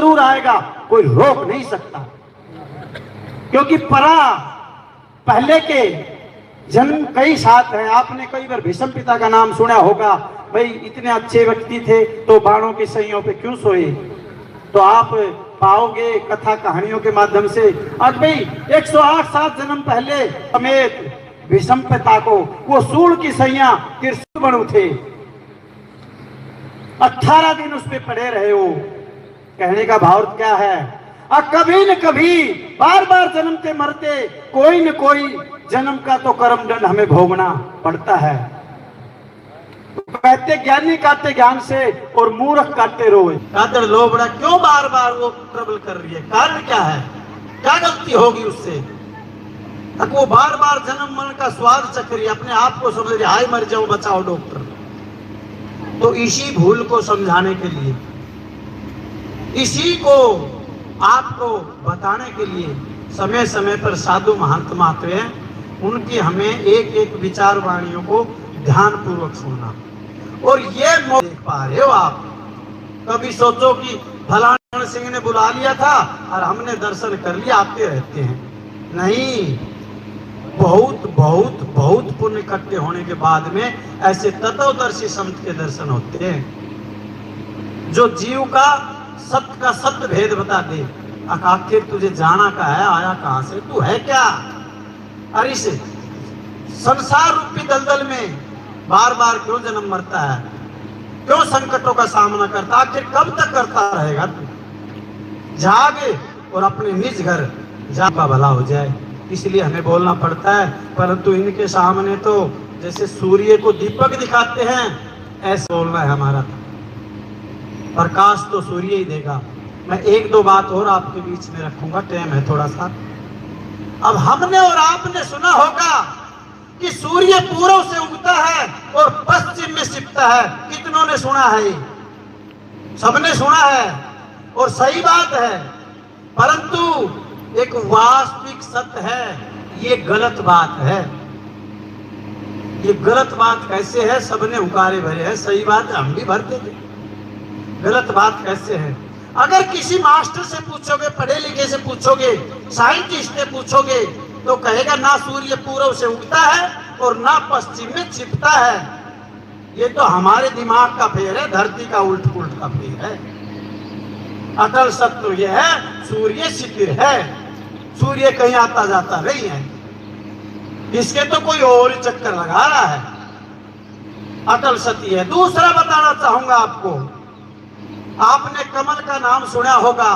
जरूर आएगा, कोई रोक नहीं सकता। क्योंकि परा पहले के जन्म कई साथ हैं। आपने कई बार भीष्म पिता का नाम सुना होगा। भाई इतने अच्छे व्यक्ति थे तो बाणों की सैयों पे क्यों सोए? तो आप पाओगे कथा कहानियों के माध्यम से। आज भाई 108 जन्म पहले समेत भीष्म पिता को वो सूल की सैया त्रिशूल बन उठे, 18 दिन उस पे पड़े रहे हो। कहने का भाव क्या है? कभी न कभी बार बार जन्मते मरते कोई न कोई जन्म का तो कर्म दंड हमें भोगना पड़ता है। कहते ज्ञानी काटे ज्ञान से और मूर्ख काटे रोए। कादर लोबड़ा क्यों बार बार वो ट्रबल कर रही है? कारण क्या है? क्या गलती होगी उससे? वो बार बार जन्म मरण का स्वाद चख रही है, अपने आप को समझ रही, हाय मर जाऊं बचाओ डॉक्टर। तो इसी भूल को समझाने के लिए, इसी को आपको बताने के लिए समय समय पर साधु महात्मा आते हैं। उनकी हमें एक एक विचार वाणियों को ध्यान पूर्वक सुनना। और ये देख पा रहे हो आप? कभी सोचो कि फलाना सिंह ने बुला लिया था और हमने दर्शन कर लिया, आते रहते हैं। नहीं, बहुत बहुत बहुत पुण्य इकट्ठे होने के बाद में ऐसे तत्वदर्शी संत के दर्शन होते हैं, जो जीव का सत्य का सत्य भेद बता दे। आखिर तुझे जाना का है, आया कहां से, तू है क्या? अरे इस संसार रूपी दलदल में बार बार क्यों जन्म मरता है? क्यों संकटों का सामना करता? आखिर कब तक करता रहेगा तू? जागे और अपने निज घर जा भला हो जाए, इसलिए हमें बोलना पड़ता है। परंतु इनके सामने तो जैसे सूर्य को दीपक दिखाते हैं, ऐसा बोलना है हमारा। प्रकाश तो सूर्य ही देगा। मैं एक दो बात और आपके बीच में रखूंगा, टाइम है थोड़ा सा। अब हमने और आपने सुना होगा कि सूर्य पूर्व से उगता है और पश्चिम में छिपता है। कितनों ने सुना है? सबने सुना है और सही बात है। परंतु एक वास्तविक सत्य है, ये गलत बात है। ये गलत बात कैसे है? सबने हुकारे भरे हैं, सही बात है, हम भी भरते थे। गलत बात कैसे है? अगर किसी मास्टर से पूछोगे, पढ़े लिखे से पूछोगे, साइंटिस्ट से पूछोगे, तो कहेगा ना सूर्य पूर्व से उगता है और ना पश्चिम में छिपता है। ये तो हमारे दिमाग का फेर है, धरती का उल्ट पुल्ट का फेर है। अटल सत्य यह है, सूर्य स्थिर है, सूर्य कहीं आता जाता नहीं है। इसके तो कोई और ही चक्कर लगा रहा है। अटल सत्य है। दूसरा बताना चाहूंगा आपको, आपने कमल का नाम सुना होगा।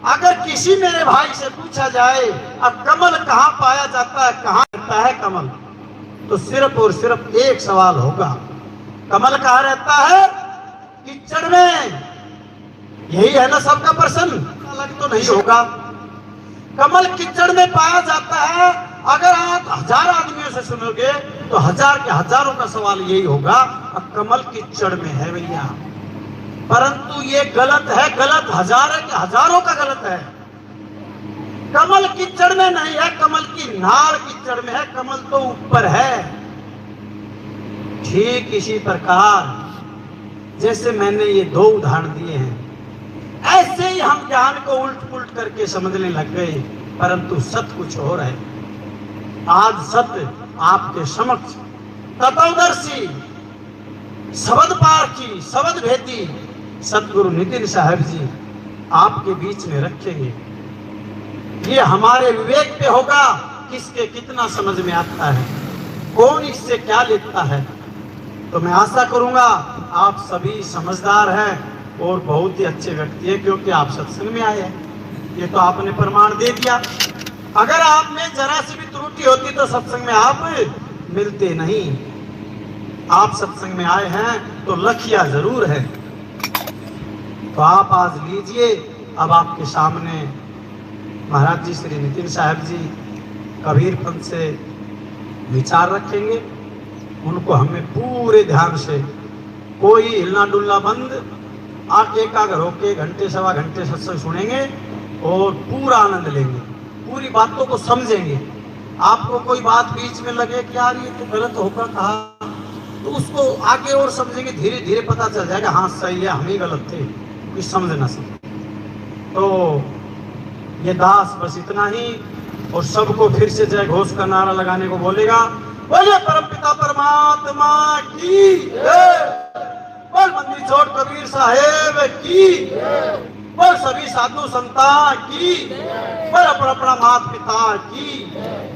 अगर किसी मेरे भाई से पूछा जाए अब कमल कहाँ पाया जाता है, कहाँ रहता है कमल, तो सिर्फ और सिर्फ एक सवाल होगा, कमल कहाँ रहता है? कीचड़ में। यही है ना सबका प्रश्न, अलग तो नहीं होगा। कमल कीचड़ में पाया जाता है। अगर आप 1000 आदमियों से सुनोगे तो 1000 के हजारों का सवाल यही होगा, अब कमल कीचड़ में है भैया। परंतु ये गलत है, गलत हजारों का गलत है। कमल कीचड़ में नहीं है, कमल की नाड़ कीचड़ में है, कमल तो ऊपर है। ठीक इसी प्रकार जैसे मैंने ये 2 उदाहरण दिए हैं, ऐसे ही हम ज्ञान को उल्ट पुल्ट करके समझने लग गए, परंतु सत्य कुछ और है। आज सत्य आपके समक्ष तत्वदर्शी, शब्द पारखी, शब्द भेदी सतगुरु नितिन साहब जी आपके बीच में रखेंगे। ये हमारे विवेक पे होगा, किसके कितना समझ में आता है, कौन इससे क्या लेता है। तो मैं आशा करूंगा आप सभी समझदार हैं और बहुत ही अच्छे व्यक्ति हैं, क्योंकि आप सत्संग में आए हैं। ये तो आपने प्रमाण दे दिया। अगर आप में जरा सी भी त्रुटि होती तो सत्संग में आप मिलते नहीं। आप सत्संग में आए हैं तो लखिया जरूर है। तो आप आज लीजिए। अब आपके सामने महाराज जी श्री नितिन साहब जी कबीर पंथ से विचार रखेंगे। उनको हमें पूरे ध्यान से, कोई हिलना डुलना बंद, आप एकाग्र होके घंटे सवा घंटे सत्संग सुनेंगे और पूरा आनंद लेंगे, पूरी बातों को समझेंगे। आपको कोई बात बीच में लगे कि यार ये तो गलत होकर कहा, तो उसको आगे और समझेंगे, धीरे धीरे पता चल जाएगा हाँ सही है, हम ही गलत थे, कुछ समझ ना सके। तो ये दास बस इतना ही, और सबको फिर से जय घोष का नारा लगाने को बोलेगा। बोले परमपिता परमात्मा की जय, बोल मंदिर छोड़ कबीर साहेब की, बोल सभी साधु संता की, बोल अपना माता पिता की।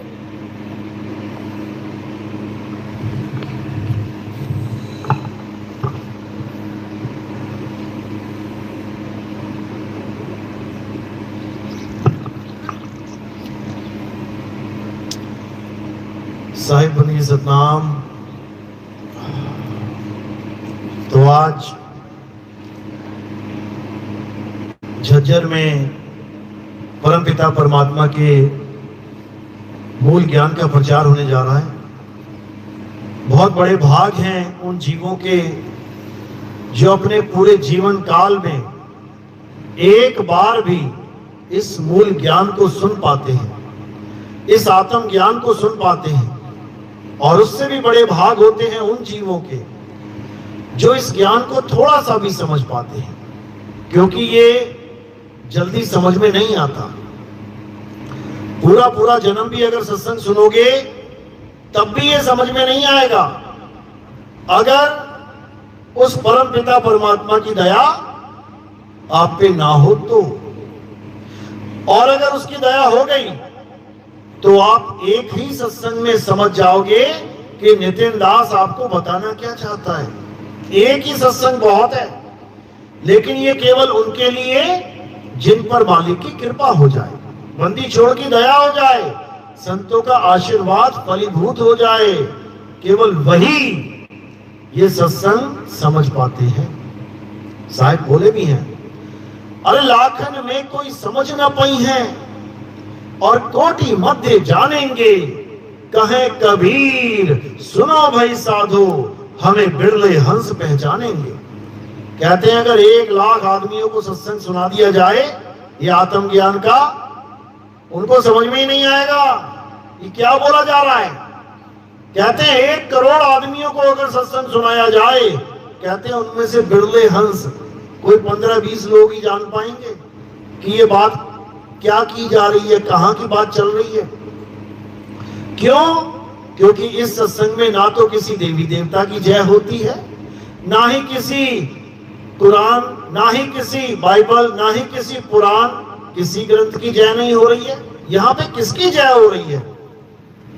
साहिब बनी सतनाम। तो आज झज्जर में परमपिता परमात्मा के मूल ज्ञान का प्रचार होने जा रहा है। बहुत बड़े भाग हैं उन जीवों के जो अपने पूरे जीवन काल में एक बार भी इस मूल ज्ञान को सुन पाते हैं, इस आत्म ज्ञान को सुन पाते हैं। और उससे भी बड़े भाग होते हैं उन जीवों के जो इस ज्ञान को थोड़ा सा भी समझ पाते हैं, क्योंकि ये जल्दी समझ में नहीं आता। पूरा जन्म भी अगर सत्संग सुनोगे तब भी ये समझ में नहीं आएगा, अगर उस परम पिता परमात्मा की दया आप पे ना हो तो। और अगर उसकी दया हो गई तो आप एक ही सत्संग में समझ जाओगे कि नितिन दास आपको बताना क्या चाहता है। एक ही सत्संग बहुत है, लेकिन ये केवल उनके लिए जिन पर मालिक की कृपा हो जाए, बंदी छोड़ की दया हो जाए, संतों का आशीर्वाद फलीभूत हो जाए, केवल वही ये सत्संग समझ पाते हैं। साहिब बोले भी हैं, अरे लाखन में कोई समझ ना पाई है और कोटि मध्य जानेंगे, कहे कबीर सुनो भाई साधो, हमें बिरले हंस पहचानेंगे। कहते हैं अगर 1 लाख आदमियों को सत्संग सुना दिया जाए ये आत्म ज्ञान का, उनको समझ में ही नहीं आएगा ये क्या बोला जा रहा है। कहते हैं 1 करोड़ आदमियों को अगर सत्संग सुनाया जाए, कहते हैं उनमें से बिरले हंस कोई 15-20 लोग ही जान पाएंगे कि ये बात क्या की जा रही है, कहां की बात चल रही है। क्यों? क्योंकि इस सत्संग में ना तो किसी देवी देवता की जय होती है, ना ही किसी कुरान, ना ही किसी बाइबल, ना ही किसी पुराण, किसी ग्रंथ की जय नहीं हो रही है। यहां पे किसकी जय हो रही है?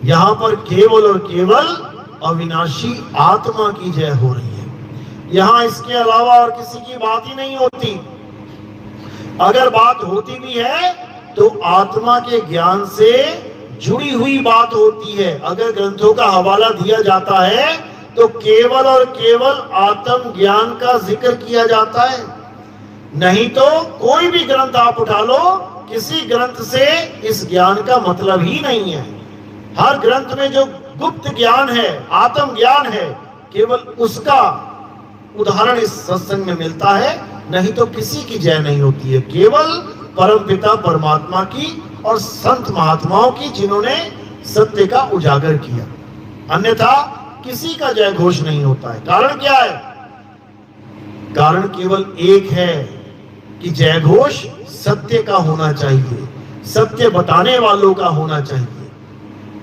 यहां पर केवल और केवल अविनाशी आत्मा की जय हो रही है। यहां इसके अलावा और किसी की बात ही नहीं होती। अगर बात होती भी है तो आत्मा के ज्ञान से जुड़ी हुई बात होती है। अगर ग्रंथों का हवाला दिया जाता है तो केवल और केवल आत्म ज्ञान का जिक्र किया जाता है, नहीं तो कोई भी ग्रंथ आप उठा लो, किसी ग्रंथ से इस ज्ञान का मतलब ही नहीं है। हर ग्रंथ में जो गुप्त ज्ञान है, आत्म ज्ञान है, केवल उसका उदाहरण इस सत्संग में मिलता है, नहीं तो किसी की जय नहीं होती है, केवल परमपिता परमात्मा की और संत महात्माओं की, जिन्होंने सत्य का उजागर किया। अन्यथा किसी का जय घोष नहीं होता है। कारण क्या है? कारण केवल एक है कि जय घोष सत्य का होना चाहिए, सत्य बताने वालों का होना चाहिए।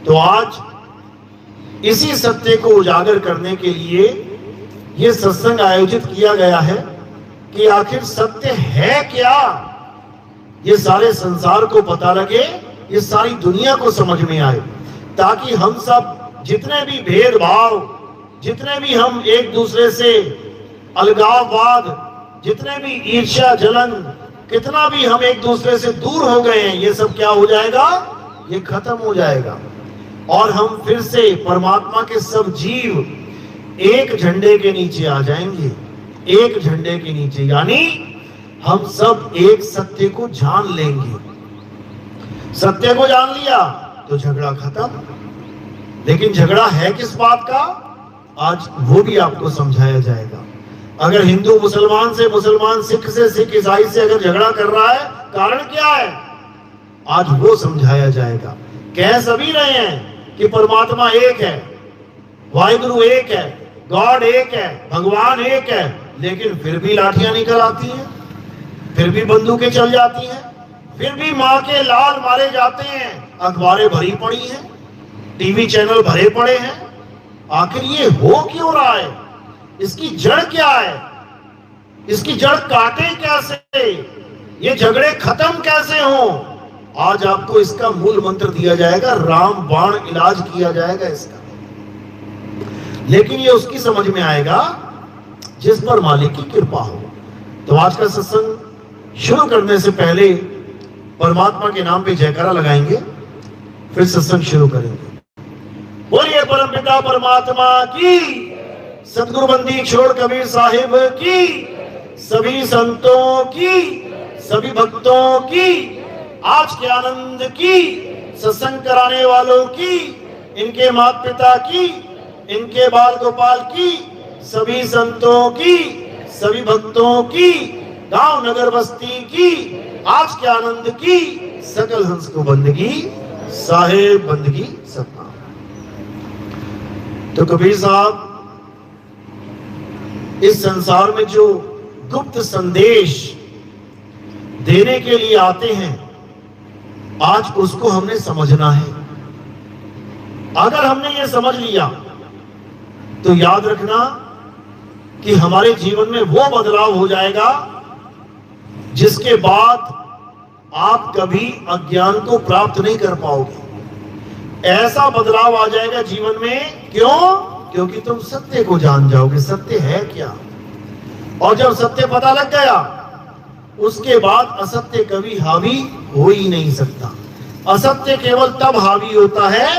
तो आज इसी सत्य को उजागर करने के लिए यह सत्संग आयोजित किया गया है कि आखिर सत्य है क्या, ये सारे संसार को पता लगे, ये सारी दुनिया को समझ में आए, ताकि हम सब जितने भी भेदभाव, जितने भी हम एक दूसरे से अलगाववाद, जितने भी ईर्ष्या जलन, कितना भी हम एक दूसरे से दूर हो गए हैं, ये सब क्या हो जाएगा? ये खत्म हो जाएगा और हम फिर से परमात्मा के सब जीव एक झंडे के नीचे आ जाएंगे, एक झंडे के नीचे, यानी हम सब एक सत्य को जान लेंगे। सत्य को जान लिया तो झगड़ा खत्म। लेकिन झगड़ा है किस बात का, आज वो भी आपको समझाया जाएगा। अगर हिंदू मुसलमान से, मुसलमान सिख से, सिख ईसाई से अगर झगड़ा कर रहा है, कारण क्या है, आज वो समझाया जाएगा। कह सभी रहे हैं कि परमात्मा एक है, वाहिगुरु एक है, गॉड एक है, भगवान एक है, लेकिन फिर भी लाठियां निकल आती हैं, फिर भी बंदूकें चल जाती हैं, फिर भी माँ के लाल मारे जाते हैं, अखबारें भरी पड़ी हैं, टीवी चैनल भरे पड़े हैं। आखिर ये हो क्यों रहा है? इसकी जड़ क्या है? इसकी जड़ काटे कैसे? ये झगड़े खत्म कैसे हों? आज आपको इसका मूल मंत्र दिया जाएगा, राम बाण इलाज किया जाएगा इसका। लेकिन ये उसकी समझ में आएगा जिस पर मालिक की कृपा हो। तो आज का सत्संग शुरू करने से पहले परमात्मा के नाम पे जयकारा लगाएंगे, फिर सत्संग शुरू करेंगे। बोलिए परमपिता परमात्मा की, सतगुरु बंदी छोड़ कबीर साहिब की, सभी संतों की, सभी भक्तों की, आज के आनंद की, सत्संग कराने वालों की, इनके माता पिता की, इनके बाल गोपाल की, सभी संतों की, सभी भक्तों की, गांव नगर बस्ती की, आज के आनंद की, सकल हंस को बंदगी, साहेब बंदगी सतना। तो कबीर साहब इस संसार में जो गुप्त संदेश देने के लिए आते हैं, आज उसको हमने समझना है। अगर हमने ये समझ लिया तो याद रखना कि हमारे जीवन में वो बदलाव हो जाएगा जिसके बाद आप कभी अज्ञान को प्राप्त नहीं कर पाओगे। ऐसा बदलाव आ जाएगा जीवन में। क्यों? क्योंकि तुम सत्य को जान जाओगे, सत्य है क्या। और जब सत्य पता लग गया, उसके बाद असत्य कभी हावी हो ही नहीं सकता। असत्य केवल तब हावी होता है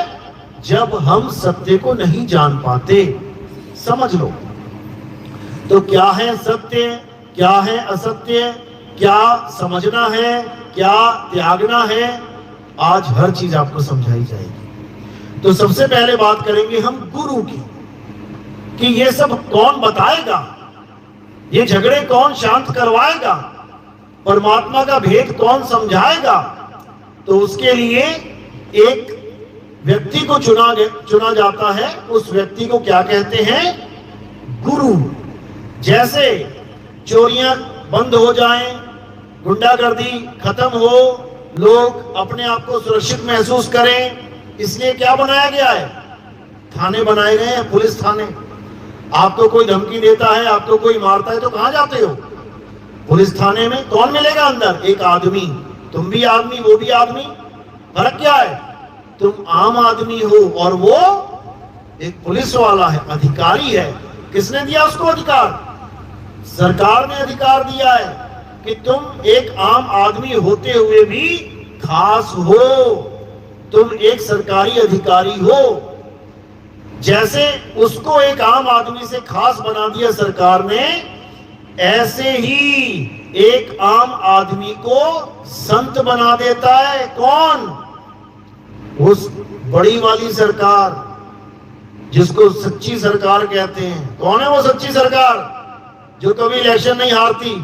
जब हम सत्य को नहीं जान पाते। समझ लो। तो क्या है सत्य, क्या है असत्य, क्या समझना है, क्या त्यागना है, आज हर चीज आपको समझाई जाएगी। तो सबसे पहले बात करेंगे हम गुरु की, कि ये सब कौन बताएगा, ये झगड़े कौन शांत करवाएगा, परमात्मा का भेद कौन समझाएगा। तो उसके लिए एक व्यक्ति को चुना जाता है। उस व्यक्ति को क्या कहते हैं? गुरु। जैसे चोरियां बंद हो जाएं, गुंडागर्दी खत्म हो, लोग अपने आप को सुरक्षित महसूस करें, इसलिए क्या बनाया गया है? थाने बनाए गए हैं, पुलिस थाने। आपको कोई धमकी देता है, आपको कोई मारता है तो कहां जाते हो? पुलिस थाने में। कौन मिलेगा अंदर? एक आदमी। तुम भी आदमी, वो भी आदमी। फर्क क्या है? तुम आम आदमी हो और वो एक पुलिस वाला है, अधिकारी है। किसने दिया उसको अधिकार? सरकार ने अधिकार दिया है कि तुम एक आम आदमी होते हुए भी खास हो, तुम एक सरकारी अधिकारी हो। जैसे उसको एक आम आदमी से खास बना दिया सरकार ने, ऐसे ही एक आम आदमी को संत बना देता है। कौन? उस बड़ी वाली सरकार जिसको सच्ची सरकार कहते हैं। कौन है वो सच्ची सरकार? जो कभी इलेक्शन नहीं हारती।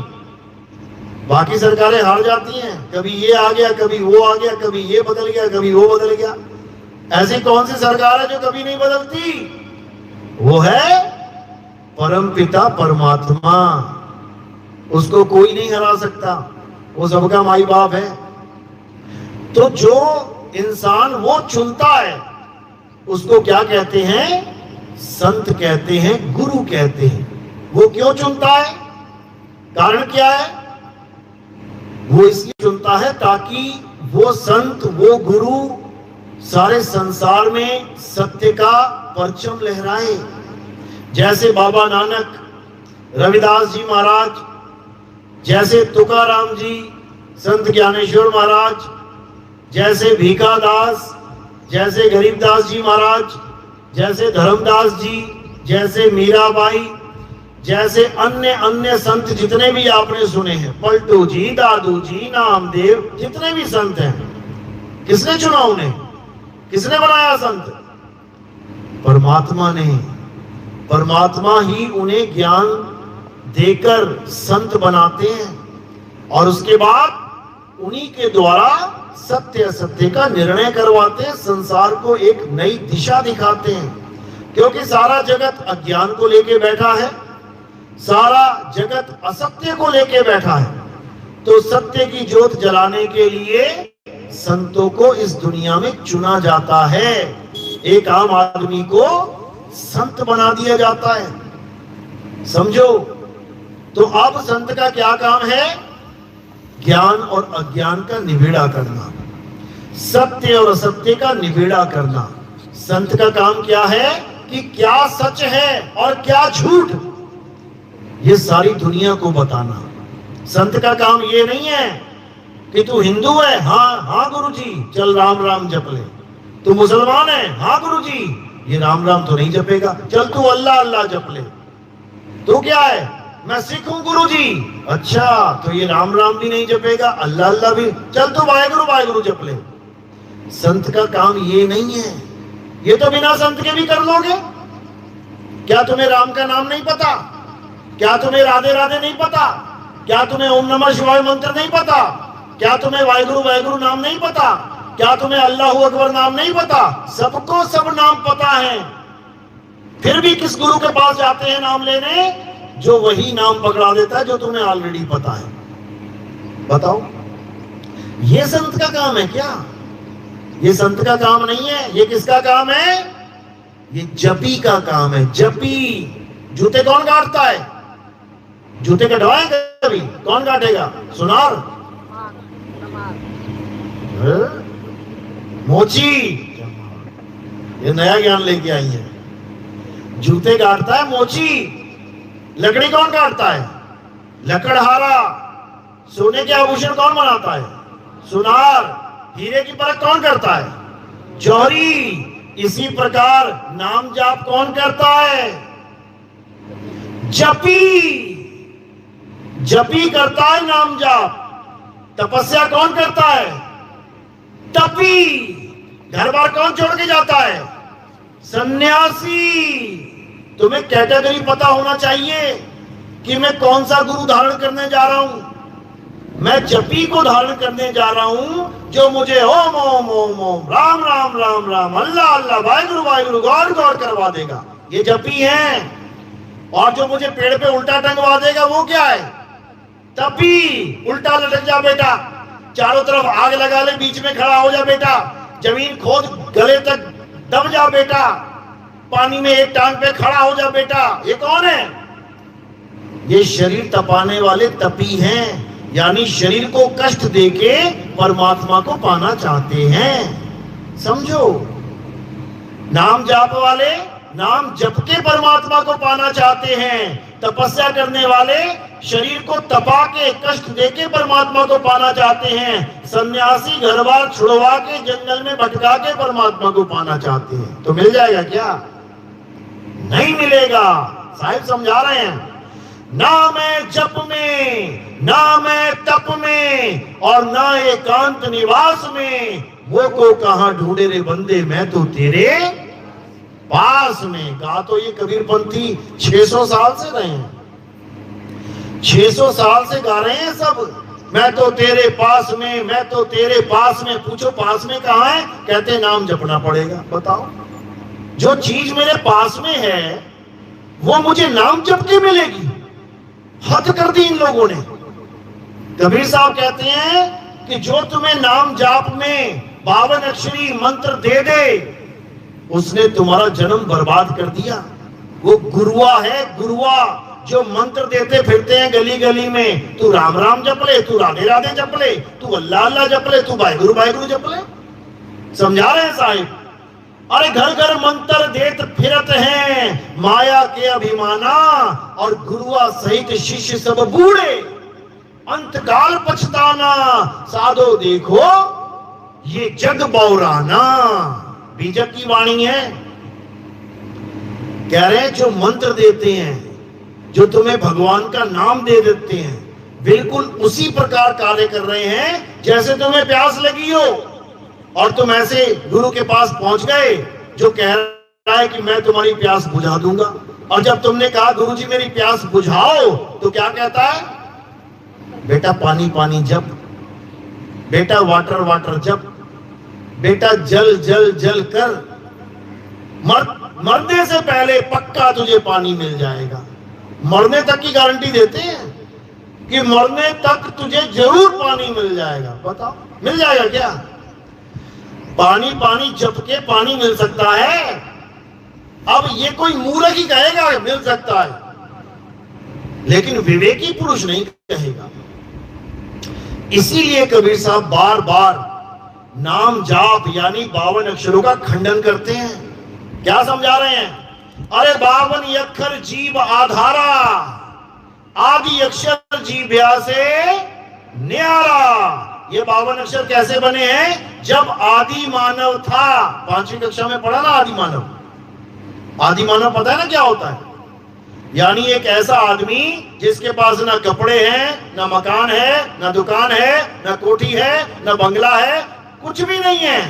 बाकी सरकारें हार जाती हैं, कभी ये आ गया, कभी वो आ गया, कभी ये बदल गया, कभी वो बदल गया। ऐसी कौन सी सरकार है जो कभी नहीं बदलती? वो है परमपिता परमात्मा। उसको कोई नहीं हरा सकता, वो सबका माई बाप है। तो जो इंसान वो चुनता है उसको क्या कहते हैं? संत कहते हैं, गुरु कहते हैं। वो क्यों चुनता है? कारण क्या है? वो इसलिए चुनता है ताकि वो संत, वो गुरु सारे संसार में सत्य का परचम लहराए। जैसे बाबा नानक, रविदास जी महाराज, जैसे तुकाराम जी, संत ज्ञानेश्वर महाराज, जैसे भीखादास, जैसे गरीबदास जी महाराज, जैसे धर्मदास जी, जैसे मीराबाई, जैसे अन्य अन्य संत जितने भी आपने सुने हैं, पलटू जी, दादू जी, नामदेव, जितने भी संत हैं, किसने चुना उन्हें? किसने बनाया संत? परमात्मा ने। परमात्मा ही उन्हें ज्ञान देकर संत बनाते हैं और उसके बाद उन्हीं के द्वारा सत्य असत्य का निर्णय करवाते हैं, संसार को एक नई दिशा दिखाते हैं। क्योंकि सारा जगत अज्ञान को लेके बैठा है, सारा जगत असत्य को लेके बैठा है। तो सत्य की ज्योत जलाने के लिए संतों को इस दुनिया में चुना जाता है। एक आम आदमी को संत बना दिया जाता है, समझो। तो अब संत का क्या काम है? ज्ञान और अज्ञान का निबेड़ा करना, सत्य और असत्य का निबेड़ा करना। संत का काम क्या है कि क्या सच है और क्या झूठ, ये सारी दुनिया को बताना। संत का काम ये नहीं है कि तू हिंदू है, हाँ हाँ गुरुजी चल राम राम जप ले। तू मुसलमान है, हाँ गुरुजी ये राम राम तो नहीं जपेगा, चल तू अल्लाह अल्लाह जप ले। तू क्या है? मैं सिख हूं गुरुजी, अच्छा तो ये राम राम भी नहीं जपेगा, अल्लाह अल्लाह भी, चल तू वाहेगुरु वाहेगुरु जप ले। संत का काम ये नहीं है। ये तो बिना संत के भी कर लोगे। क्या तुम्हें राम का नाम नहीं पता? क्या तुम्हें राधे राधे नहीं पता? क्या तुम्हें ओम नमः शिवाय मंत्र नहीं पता? क्या तुम्हें वाहेगुरु वाहेगुरु नाम नहीं पता? क्या तुम्हें अल्लाहू अकबर नाम नहीं पता? सबको सब नाम पता है। फिर भी किस गुरु के पास जाते हैं नाम लेने? जो वही नाम पकड़ा देता है जो तुम्हें ऑलरेडी पता है। बताओ, ये संत का काम है क्या? ये संत का काम नहीं है। ये किसका काम है? ये जपी का काम है। जपी। जूते कौन काटता है? जूते कटवाएंगे कभी? कौन काटेगा? सुनार? मोची। ये नया ज्ञान लेके आई है। जूते काटता है मोची। लकड़ी कौन काटता है? लकड़हारा। सोने के आभूषण कौन बनाता है? सुनार। हीरे की परख कौन करता है? जौहरी। इसी प्रकार नाम जाप कौन करता है? जपी। जपी करता है नाम जाप। तपस्या कौन करता है? तपी। घर बार कौन छोड़ के जाता है? सन्यासी। तुम्हें कैटेगरी पता होना चाहिए कि मैं कौन सा गुरु धारण करने जा रहा हूं। मैं जपी को धारण करने जा रहा हूं जो मुझे ओम ओम ओम ओम राम राम राम राम अल्लाह अल्लाह वाहेगुरु वाहेगुरु गॉड गॉड करवा देगा। ये जपी है। और जो मुझे पेड़ पे उल्टा टंगवा देगा वो क्या है? तपी। उल्टा लटक जा बेटा, चारों तरफ आग लगा ले, बीच में खड़ा हो जा बेटा, जमीन खोद गले तक दब जा बेटा, पानी में एक टांग पे खड़ा हो जा बेटा। ये कौन है? ये शरीर तपाने वाले तपी हैं। यानी शरीर को कष्ट देके परमात्मा को पाना चाहते हैं। समझो, नाम जाप वाले नाम जप के परमात्मा को पाना चाहते हैं। तपस्या करने वाले शरीर को तपा के कष्ट देके परमात्मा को पाना चाहते हैं। सन्यासी घर बार छुड़वा के जंगल में भटका के परमात्मा को पाना चाहते हैं। तो मिल जाएगा क्या? नहीं मिलेगा। साहिब समझा रहे हैं, ना मैं जप में, ना मैं तप में, और ना एकांत निवास में, वो को कहां ढूंढे रे बंदे, मैं तो तेरे पास में। कहा तो ये कबीरपंथी 600 साल से रहे हैं। 600 साल से गा रहे हैं सब, मैं तो तेरे पास में, मैं तो तेरे पास में। पूछो पास में कहां है? कहते नाम जपना पड़ेगा। बताओ, जो चीज मेरे पास में है वो मुझे नाम जप के मिलेगी? हद कर दी इन लोगों ने। कबीर साहब कहते हैं कि जो तुम्हें नाम जाप में 52 अक्षरी मंत्र दे दे, उसने तुम्हारा जन्म बर्बाद कर दिया। वो गुरुआ है, गुरुआ, जो मंत्र देते फिरते हैं गली गली में। तू राम राम जप ले, तू राधे राधे जप ले, तू अल्लाह अल्लाह जप ले, तू वाहेगुरु वाहेगुरु जप ले। समझा रहे हैं साहिब? अरे घर घर मंत्र देत फिरत हैं माया के अभिमाना, और गुरुआ सहित शिष्य सब बूढ़े, अंतकाल पछताना, साधो देखो ये जग बौराना। बीजक की वाणी है। कह रहे हैं जो मंत्र देते हैं, जो तुम्हें भगवान का नाम दे देते हैं, बिल्कुल उसी प्रकार कार्य कर रहे हैं जैसे तुम्हें प्यास लगी हो और तुम ऐसे गुरु के पास पहुंच गए जो कह रहा है कि मैं तुम्हारी प्यास बुझा दूंगा। और जब तुमने कहा गुरुजी मेरी प्यास बुझाओ, तो क्या कहता है? बेटा पानी पानी जप, बेटा वाटर वाटर जप, बेटा जल जल जल कर, मरने से पहले पक्का तुझे पानी मिल जाएगा। मरने तक की गारंटी देते हैं। कि मरने तक तुझे जरूर पानी मिल जाएगा। बताओ मिल जाएगा क्या? पानी पानी जप के पानी मिल सकता है? अब ये कोई मूर्ख ही कहेगा मिल सकता है, लेकिन विवेकी पुरुष नहीं कहेगा। इसीलिए कबीर साहब बार बार नाम जाप यानी 52 अक्षरों का खंडन करते हैं। क्या समझा रहे हैं? अरे 52 अक्षर जीव आधारा, आदि अक्षर जीव्या से न्यारा। ये 52 अक्षर कैसे बने हैं? जब आदि मानव था। 5वीं कक्षा में पढ़ा ना आदि मानव। आदि मानव पता है ना क्या होता है? यानी एक ऐसा आदमी जिसके पास ना कपड़े हैं, ना मकान है, ना दुकान है, ना कोठी है, ना बंगला है, कुछ भी नहीं है,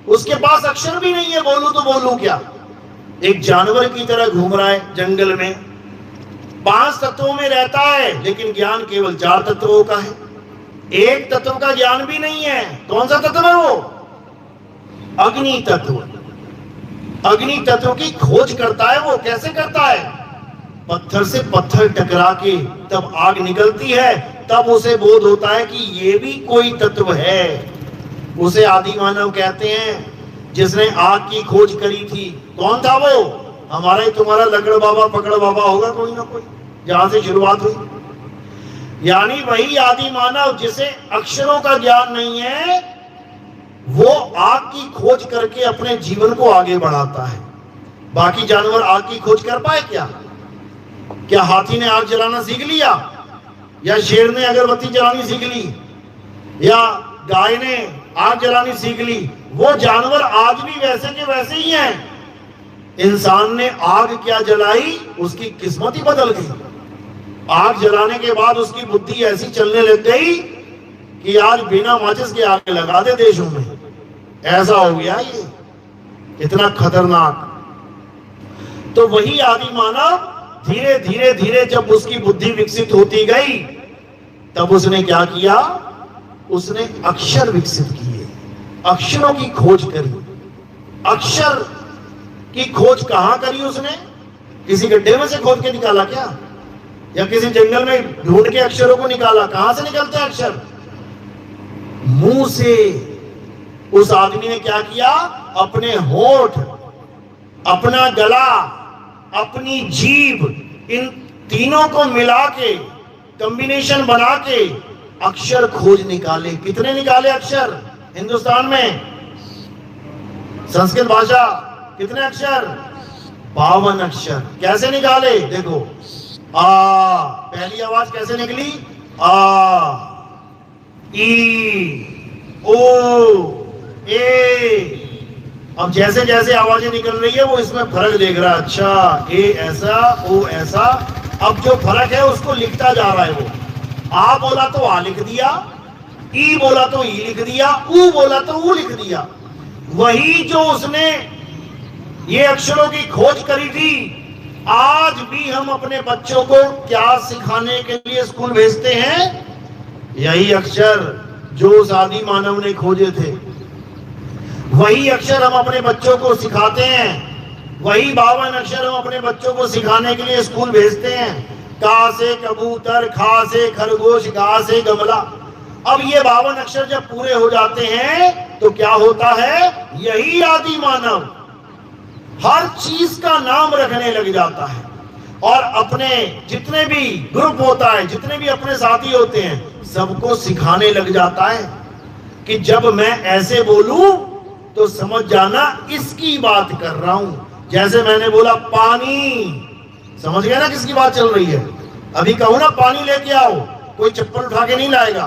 उसके पास अक्षर भी नहीं है। बोलूं तो बोलूं क्या? एक जानवर की तरह घूम रहा है जंगल में, 5 तत्वों में रहता है, लेकिन ज्ञान केवल 4 तत्वों का है। एक तत्व का ज्ञान भी नहीं है। कौन सा तत्व है वो? अग्नि तत्व। अग्नि तत्व की खोज करता है वो। कैसे करता है? पत्थर से पत्थर टकरा के तब आग निकलती है, तब उसे बोध होता है कि ये भी कोई तत्व है। उसे आदि मानव कहते हैं, जिसने आग की खोज करी थी। कौन था वो? हमारा ही तुम्हारा लकड़ बाबा पकड़ बाबा होगा कोई ना कोई, जहां से शुरुआत हुई। यानी वही आदि मानव जिसे अक्षरों का ज्ञान नहीं है, वो आग की खोज करके अपने जीवन को आगे बढ़ाता है। बाकी जानवर आग की खोज कर पाए क्या? क्या हाथी ने आग जलाना सीख लिया? या शेर ने अगरबत्ती जलानी सीख ली? या गाय ने आग जलानी सीख ली? वो जानवर आज भी वैसे के वैसे ही हैं। इंसान ने आग क्या जलाई, उसकी किस्मत ही बदल गई। आग जलाने के बाद उसकी बुद्धि ऐसी चलने लग गई कि आज बिना माचिस के आग लगा दे देशों में। ऐसा हो गया ये, इतना खतरनाक। तो वही आदि मानव धीरे धीरे धीरे जब उसकी बुद्धि विकसित होती गई, तब उसने क्या किया? उसने अक्षर विकसित किए, अक्षरों की खोज करी। अक्षर की खोज कहां करी उसने? किसी गड्ढे में से खोद के निकाला क्या? या किसी जंगल में ढूंढ के अक्षरों को निकाला? कहां से निकलते हैं अक्षर? मुंह से। उस आदमी ने क्या किया? अपने होठ, अपना गला, अपनी जीभ, इन तीनों को मिला के कॉम्बिनेशन बना के अक्षर खोज निकाले। कितने निकाले अक्षर हिंदुस्तान में? संस्कृत भाषा कितने अक्षर? 52 अक्षर। कैसे निकाले? देखो, आ पहली आवाज कैसे निकली? आ, ई, ओ, ए। अब जैसे जैसे आवाजें निकल रही है वो इसमें फर्क देख रहा है। अच्छा, ए ऐसा, ओ ऐसा। अब जो फर्क है उसको लिखता जा रहा है वो। आ बोला तो आ लिख दिया, ई बोला तो ई लिख दिया, ऊ बोला तो ऊ लिख दिया। वही जो उसने ये अक्षरों की खोज करी थी, आज भी हम अपने बच्चों को क्या सिखाने के लिए स्कूल भेजते हैं? यही अक्षर जो उस आदि मानव ने खोजे थे, वही अक्षर हम अपने बच्चों को सिखाते हैं। वही 52 अक्षर हम अपने बच्चों को सिखाने के लिए स्कूल भेजते हैं। का से कबूतर, खा से खरगोश, गा से गमला। अब ये 52 अक्षर जब पूरे हो जाते हैं तो क्या होता है? यही आदि मानव हर चीज का नाम रखने लग जाता है, और अपने जितने भी ग्रुप होता है, जितने भी अपने साथी होते हैं, सबको सिखाने लग जाता है कि जब मैं ऐसे बोलूं तो समझ जाना इसकी बात कर रहा हूं। जैसे मैंने बोला पानी, समझ गया ना किसकी बात चल रही है? अभी कहूं ना पानी लेके आओ, कोई चप्पल उठा के नहीं लाएगा,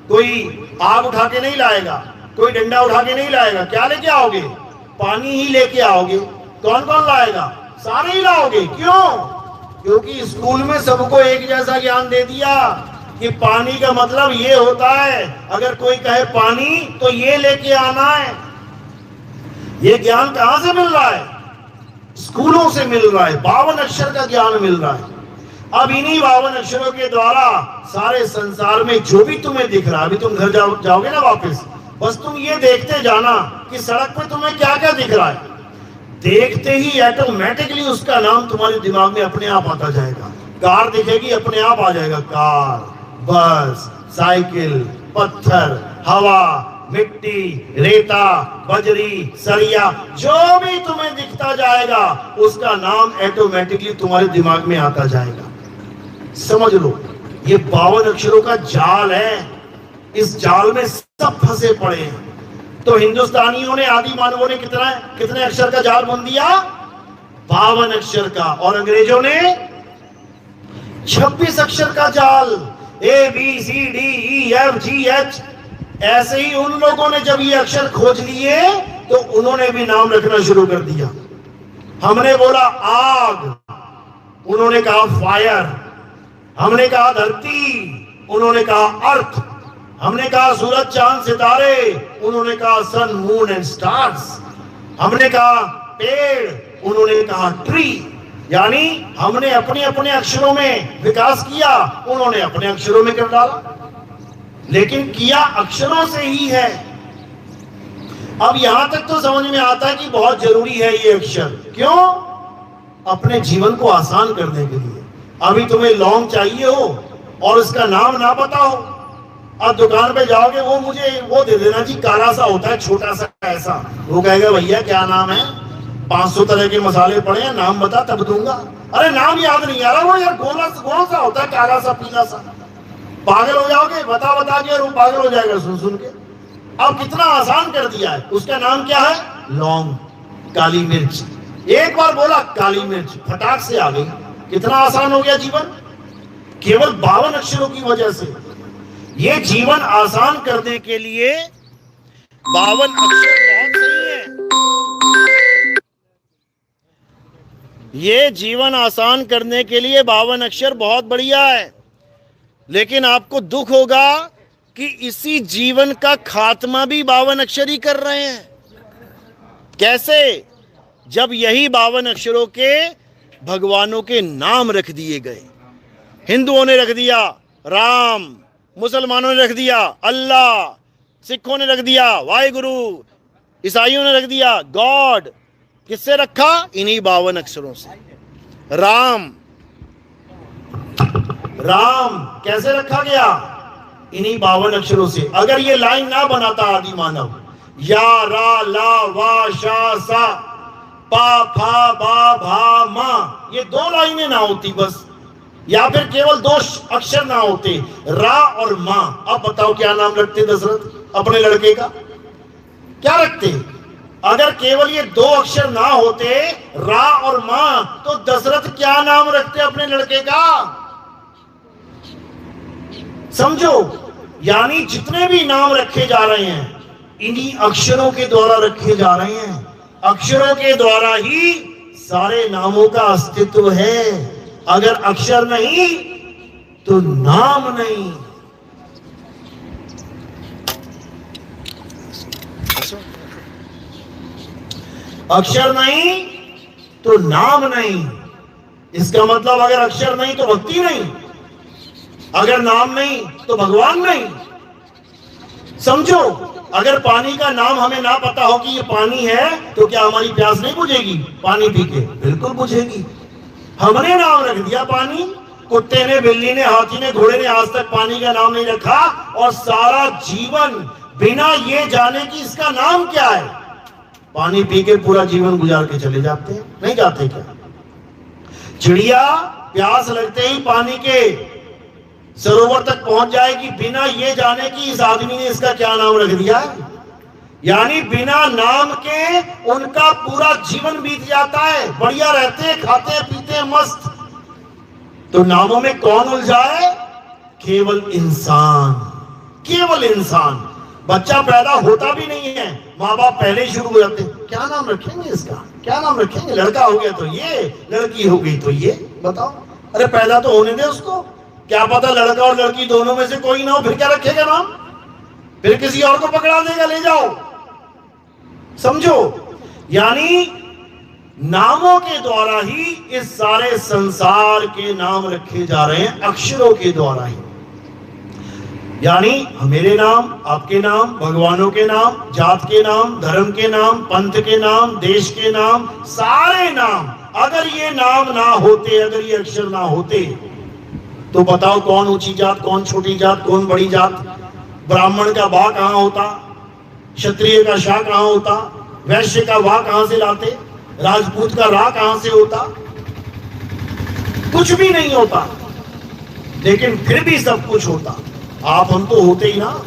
कोई आग उठा के नहीं लाएगा, कोई डंडा उठा के नहीं लाएगा। क्या लेके आओगे? पानी ही लेके आओगे। कौन कौन लाएगा? सारे ही लाओगे। क्यों? क्योंकि स्कूल में सबको एक जैसा ज्ञान दे दिया कि पानी का मतलब ये होता है। अगर कोई कहे पानी तो ये लेके आना है। ये ज्ञान कहां से मिल रहा है? स्कूलों से मिल रहा है। 52 अक्षर का ज्ञान मिल रहा है। अब इन्हीं 52 अक्षरों के द्वारा सारे संसार में जो भी तुम्हें दिख रहा है, अभी तुम घर जाओगे ना वापस, बस तुम ये देखते जाना कि सड़क पे तुम्हें क्या क्या दिख रहा है। देखते ही ऑटोमेटिकली उसका नाम तुम्हारे दिमाग में अपने आप आता जाएगा। कार दिखेगी अपने आप आ जाएगा, कार, बस, साइकिल, पत्थर, हवा, मिट्टी, रेता, बजरी, सरिया, जो भी तुम्हें दिखता जाएगा उसका नाम ऑटोमेटिकली तुम्हारे दिमाग में आता जाएगा। समझ लो, ये 52 अक्षरों का जाल है। इस जाल में सब फंसे पड़े हैं। तो हिंदुस्तानियों ने, आदि मानवों ने कितने अक्षर का जाल बुन दिया? 52 अक्षर का। और अंग्रेजों ने 26 अक्षर का जाल, ABCDEFGH। ऐसे ही उन लोगों ने जब ये अक्षर खोज लिए तो उन्होंने भी नाम रखना शुरू कर दिया। हमने बोला आग, उन्होंने कहा फायर। हमने कहा धरती, उन्होंने कहा अर्थ। हमने कहा सूरज चांद सितारे, उन्होंने कहा सन मून एंड स्टार्स। हमने कहा पेड़, उन्होंने कहा ट्री। यानी हमने अपने अपने अक्षरों में विकास किया, उन्होंने अपने अक्षरों में कर डाला, लेकिन किया अक्षरों से ही है। अब यहां तक तो समझ में आता है कि बहुत जरूरी है ये अक्षर। क्यों? अपने जीवन को आसान करने के लिए। अभी तुम्हें लौंग चाहिए हो और उसका नाम ना पता हो, अब दुकान पे जाओगे, वो मुझे वो दे देना जी, काला सा होता है, छोटा सा ऐसा। वो कहेगा भैया क्या नाम है? 500 तरह के मसाले पड़े हैं, नाम बता तब दूंगा। अरे नाम याद नहीं आ रहा, वो यार गोल सा होता है, काला सा पीला सा। पागल हो जाओगे, बता के, और वो पागल हो जाएगा सुन सुन के। अब कितना आसान कर दिया है। उसका नाम क्या है? लौंग, काली मिर्च। एक बार बोला काली मिर्च, फटाक से आ गई। कितना आसान हो गया जीवन, केवल 52 अक्षरों की वजह से। ये जीवन आसान करने के लिए 52 अक्षर बहुत सही है। ये जीवन आसान करने के लिए 52 अक्षर बहुत बढ़िया है, लेकिन आपको दुख होगा कि इसी जीवन का खात्मा भी 52 अक्षर ही कर रहे हैं। कैसे? जब यही 52 अक्षरों के भगवानों के नाम रख दिए गए। हिंदुओं ने रख दिया राम, मुसलमानों ने रख दिया अल्लाह, सिखों ने रख दिया वाहिगुरु, ईसाइयों ने रख दिया गॉड। किससे रखा? इन्हीं 52 अक्षरों से। राम, राम कैसे रखा गया? इन्हीं 52 अक्षरों से। अगर ये लाइन ना बनाता आदि मानव, या रा ला वा शा सा पा फा बा भा मा, ये 2 लाइनें ना होती बस, या फिर केवल 2 अक्षर ना होते, रा और मां। अब बताओ क्या नाम रखते दशरथ अपने लड़के का? क्या रखते? अगर केवल ये 2 अक्षर ना होते, रा और मां, तो दशरथ क्या नाम रखते अपने लड़के का? समझो, यानी जितने भी नाम रखे जा रहे हैं इन्हीं अक्षरों के द्वारा रखे जा रहे हैं। अक्षरों के द्वारा ही सारे नामों का अस्तित्व है। अगर अक्षर नहीं तो नाम नहीं। अक्षर नहीं तो नाम नहीं। इसका मतलब अगर अक्षर नहीं तो भक्ति नहीं, अगर नाम नहीं तो भगवान नहीं। समझो, अगर पानी का नाम हमें ना पता हो कि ये पानी है, तो क्या हमारी प्यास नहीं बुझेगी पानी पी के? बिल्कुल बुझेगी। हमने नाम रख दिया पानी। कुत्ते ने, बिल्ली ने, हाथी ने, घोड़े ने आज तक पानी का नाम नहीं रखा, और सारा जीवन बिना ये जाने कि इसका नाम क्या है, पानी पी के पूरा जीवन गुजार के चले जाते हैं। नहीं जाते क्या? चिड़िया प्यास लगते ही पानी के सरोवर तक पहुंच जाएगी बिना ये जाने कि इस आदमी ने इसका क्या नाम रख दिया है। यानी बिना नाम के उनका पूरा जीवन बीत जाता है। बढ़िया रहते हैं, खाते हैं, पीते हैं, मस्त। तो नामों में कौन उलझा है? केवल इंसान, केवल इंसान। बच्चा पैदा होता भी नहीं है, माँ बाप पहले ही शुरू हो जाते हैं, क्या नाम रखेंगे इसका, क्या नाम रखेंगे? लड़का हो गया तो ये, लड़की हो गई तो ये। बताओ, अरे पैदा तो होने दे उसको। क्या पता लड़का और लड़की दोनों में से कोई ना हो, फिर क्या रखेगा नाम? फिर किसी और को पकड़ा देगा, ले जाओ। समझो, यानी नामों के द्वारा ही इस सारे संसार के नाम रखे जा रहे हैं, अक्षरों के द्वारा ही। यानी मेरे नाम, आपके नाम, भगवानों के नाम, जात के नाम, धर्म के नाम, पंथ के नाम, देश के नाम, सारे नाम। अगर ये नाम ना होते, अगर ये अक्षर ना होते, तो बताओ कौन ऊंची जात, कौन छोटी जात, कौन बड़ी जात? ब्राह्मण का बा कहां होता, क्षत्रिय का शाह कहां होता, वैश्य का वाह कहां से लाते, राजपूत का रा कहां से होता? कुछ भी नहीं होता, लेकिन फिर भी सब कुछ होता। आप हम तो होते ही ना।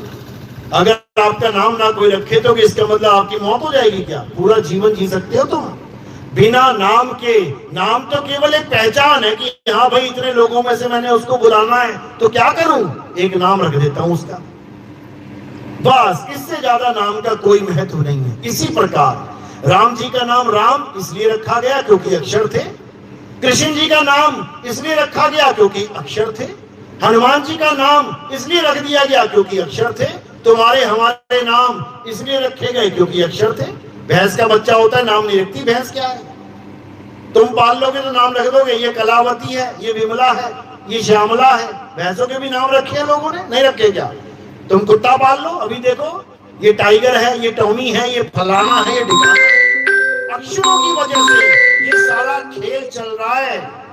अगर आपका नाम ना कोई रखे तो इसका मतलब आपकी मौत हो जाएगी क्या? पूरा जीवन जी सकते हो तुम बिना नाम के? नाम तो केवल एक पहचान है कि हाँ भाई इतने लोगों में से मैंने उसको बुलाना है, तो क्या करूं? एक नाम रख देता हूं उसका, बस। इससे ज्यादा नाम का कोई महत्व नहीं है। इसी प्रकार राम जी का नाम राम इसलिए रखा गया क्योंकि अक्षर थे। कृष्ण जी का नाम इसलिए रखा गया क्योंकि अक्षर थे। हनुमान जी का नाम इसलिए रख दिया गया क्योंकि अक्षर थे। तुम्हारे हमारे नाम इसलिए रखे गए क्योंकि अक्षर थे। भैंस का बच्चा होता है, नाम नहीं रखती। भैंस क्या है? तुम पाल लोगे तो नाम रख दोगे, ये कलावती है, ये विमला है, ये श्यामला है। भैंसों के भी नाम रखे हैं लोगों ने, नहीं रखे क्या? तुम कुत्ता पाल लो, अभी देखो ये टाइगर है, ये टॉमी है, ये फलाना है, ये ढिकाना। अक्षरों की वजह से ये सारा खेल चल रहा है।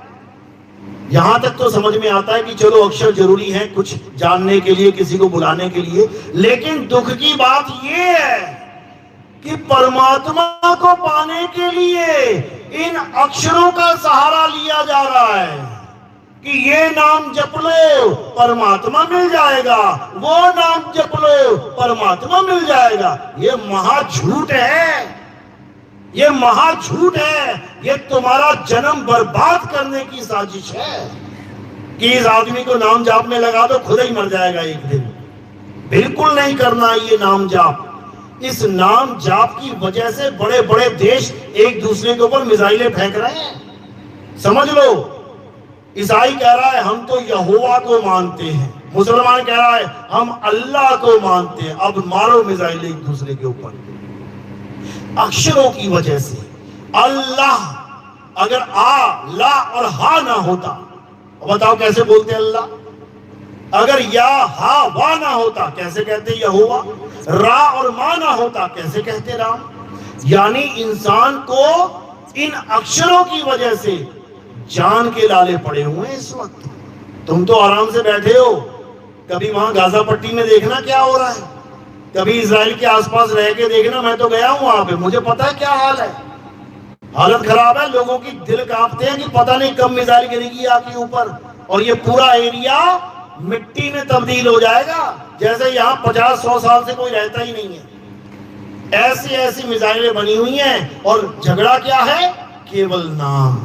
यहां तक तो समझ में आता है कि चलो अक्षर जरूरी है कुछ जानने के लिए, किसी को बुलाने के लिए, लेकिन दुख की बात ये है कि परमात्मा को पाने के लिए इन अक्षरों का सहारा लिया जा रहा है कि ये नाम जप लो परमात्मा मिल जाएगा, वो नाम जप लो परमात्मा मिल जाएगा। ये महाझूठ है, ये महाझूठ है। ये तुम्हारा जन्म बर्बाद करने की साजिश है कि इस आदमी को नाम जाप में लगा दो, खुद ही मर जाएगा एक दिन। बिल्कुल नहीं करना ये नाम जाप। इस नाम जाप की वजह से बड़े बड़े देश एक दूसरे के ऊपर मिसाइलें फेंक रहे हैं। समझ लो, ईसाई कह रहा है हम तो यहोवा को मानते हैं, मुसलमान कह रहा है हम अल्लाह को मानते हैं। अब मारो मिसाइल एक दूसरे के ऊपर अक्षरों की वजह से। अल्लाह, अगर आ ला और हा ना होता, बताओ कैसे बोलते अल्लाह? अगर या हा वा ना होता कैसे कहते यहोवा? रा और मा ना होता कैसे कहते राम? यानी इंसान को इन अक्षरों की वजह से जान के लाले पड़े हुए हैं इस वक्त। तुम तो आराम से बैठे हो, कभी वहां गाजा पट्टी में देखना क्या हो रहा है, कभी इजराइल के आसपास रह के देखना। मैं तो गया हूं वहां पे, मुझे पता है क्या हाल है। हालत खराब है, लोगों की दिल कांपते हैं कि पता नहीं कब मिसाइल गिरेगी आपके ऊपर और ये पूरा एरिया मिट्टी में तब्दील हो जाएगा, जैसे यहाँ 50-100 साल से कोई रहता ही नहीं है। ऐसी ऐसी मिसाइलें बनी हुई हैं और झगड़ा क्या है? केवल नाम।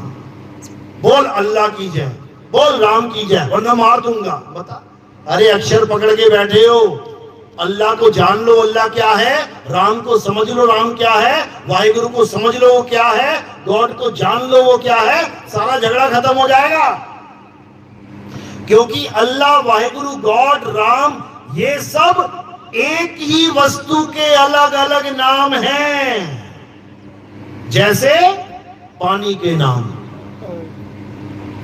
बोल अल्लाह की जय, बोल राम की जय, वरना मार दूंगा। बता, अरे अक्षर पकड़ के बैठे हो, अल्लाह को जान लो अल्लाह क्या है, राम को समझ लो राम क्या है, वाहिगुरु को समझ लो वो क्या है, गॉड को जान लो वो क्या है, सारा झगड़ा खत्म हो जाएगा। क्योंकि अल्लाह, वाहिगुरु, गॉड, राम, ये सब एक ही वस्तु के अलग अलग नाम हैं। जैसे पानी के नाम,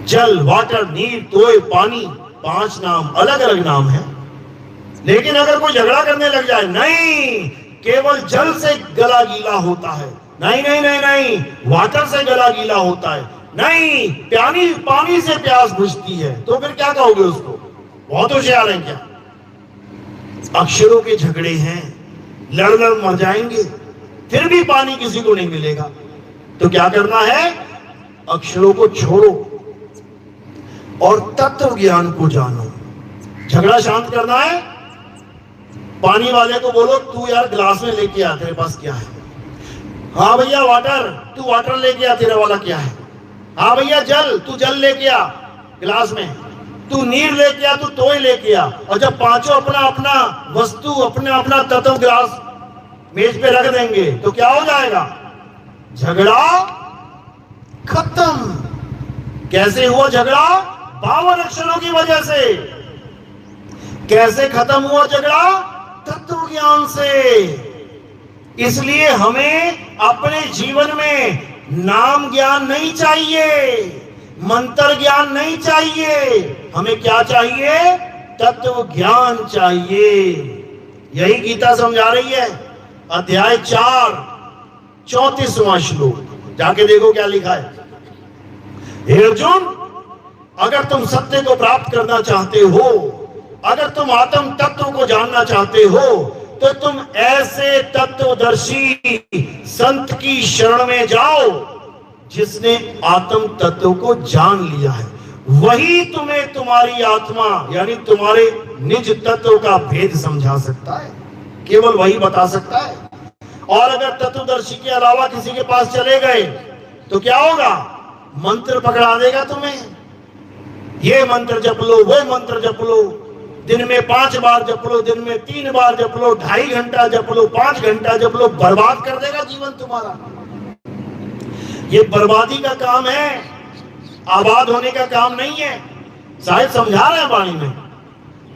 जल, वाटर, नीर, तोय, पानी, 5 नाम, अलग अलग नाम हैं। लेकिन अगर कोई झगड़ा करने लग जाए, नहीं केवल जल से गला गीला होता है, नहीं नहीं नहीं नहीं, वाटर से गला गीला होता है, नहीं पानी से प्यास बुझती है, तो फिर क्या कहोगे उसको? बहुत होशियार हैं क्या? अक्षरों के झगड़े हैं, लड़ लड़ मर जाएंगे, फिर भी पानी किसी को नहीं मिलेगा। तो क्या करना है? अक्षरों को छोड़ो और तत्व ज्ञान को जानो। झगड़ा शांत करना है, पानी वाले को बोलो तू यार गिलास में लेके आ, तेरे पास क्या है? हाँ भैया वाटर, तू वाटर लेके आ, तेरा वाला क्या है? हाँ भैया जल, तू जल लेके आ गिलास में, तू नीर लेके आ, तू तोय लेके आ। और जब पांचों अपना अपना वस्तु, अपना अपना तत्व गिलास मेज पे रख देंगे तो क्या हो जाएगा? झगड़ा खत्म। कैसे हुआ झगड़ा? 52 अक्षरों की वजह से। कैसे खत्म हुआ झगड़ा? तत्व ज्ञान से। इसलिए हमें अपने जीवन में नाम ज्ञान नहीं चाहिए, मंत्र ज्ञान नहीं चाहिए, हमें क्या चाहिए? तत्व ज्ञान चाहिए। यही गीता समझा रही है। अध्याय 4 34वां श्लोक जाके देखो क्या लिखा है। हे अर्जुन, अगर तुम सत्य को प्राप्त करना चाहते हो, अगर तुम आत्म तत्व को जानना चाहते हो, तो तुम ऐसे तत्वदर्शी संत की शरण में जाओ जिसने आत्म तत्व को जान लिया है। वही तुम्हें तुम्हारी आत्मा यानी तुम्हारे निज तत्व का भेद समझा सकता है, केवल वही बता सकता है। और अगर तत्वदर्शी के अलावा किसी के पास चले गए तो क्या होगा? मंत्र पकड़ा देगा तुम्हें, ये मंत्र जप लो, वो मंत्र जप लो, दिन में 5 बार जप लो, दिन में 3 बार जप लो, 2.5 घंटा जप लो, 5 घंटा जप लो, बर्बाद कर देगा जीवन तुम्हारा। ये बर्बादी का काम है, आबाद होने का काम नहीं है। साहिब समझा रहे हैं वाणी में,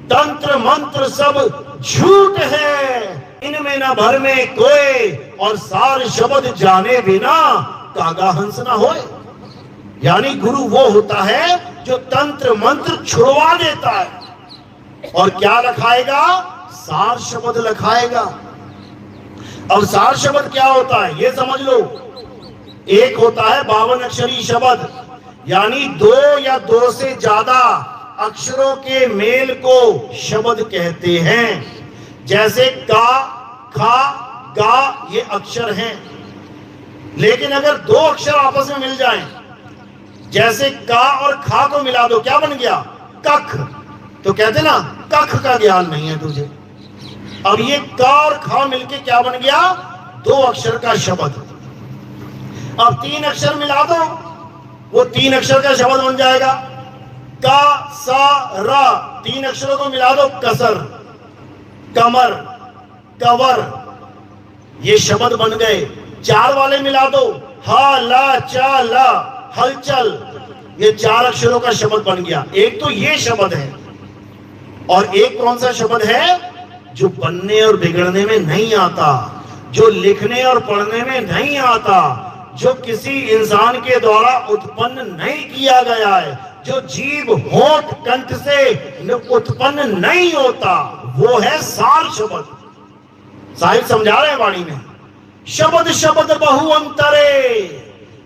तंत्र मंत्र सब झूठ है, इनमें न भर में कोई, और सार शब्द जाने बिना कागा हंस ना होए। यानी गुरु वो होता है जो तंत्र मंत्र छुड़वा देता है और क्या लखाएगा? सार शब्द लखाएगा। अब सार शब्द क्या होता है ये समझ लो। एक होता है 52 अक्षरी शब्द, यानी 2 या 2 से ज्यादा अक्षरों के मेल को शब्द कहते हैं। जैसे का, खा, गा ये अक्षर हैं, लेकिन अगर 2 अक्षर आपस में मिल जाएं, जैसे का और खा को मिला दो, क्या बन गया? कख। तो कहते ना कख का ज्ञान नहीं है तुझे। अब ये का और खा मिलके क्या बन गया? 2 अक्षर का शब्द। अब 3 अक्षर मिला दो, वो 3 अक्षर का शब्द बन जाएगा। का, सा, रा, 3 अक्षरों को मिला दो, कसर, कमर, कवर, ये शब्द बन गए। 4 वाले मिला दो, हा, ला, चा, ला, हलचल, ये 4 अक्षरों का शब्द बन गया। एक तो ये शब्द है, और एक कौन सा शब्द है? जो बनने और बिगड़ने में नहीं आता, जो लिखने और पढ़ने में नहीं आता, जो किसी इंसान के द्वारा उत्पन्न नहीं किया गया है, जो जीभ होंठ कंठ से उत्पन्न नहीं होता, वो है सार शब्द। साहिब समझा रहे हैं वाणी में, शब्द शब्द बहु अंतरे,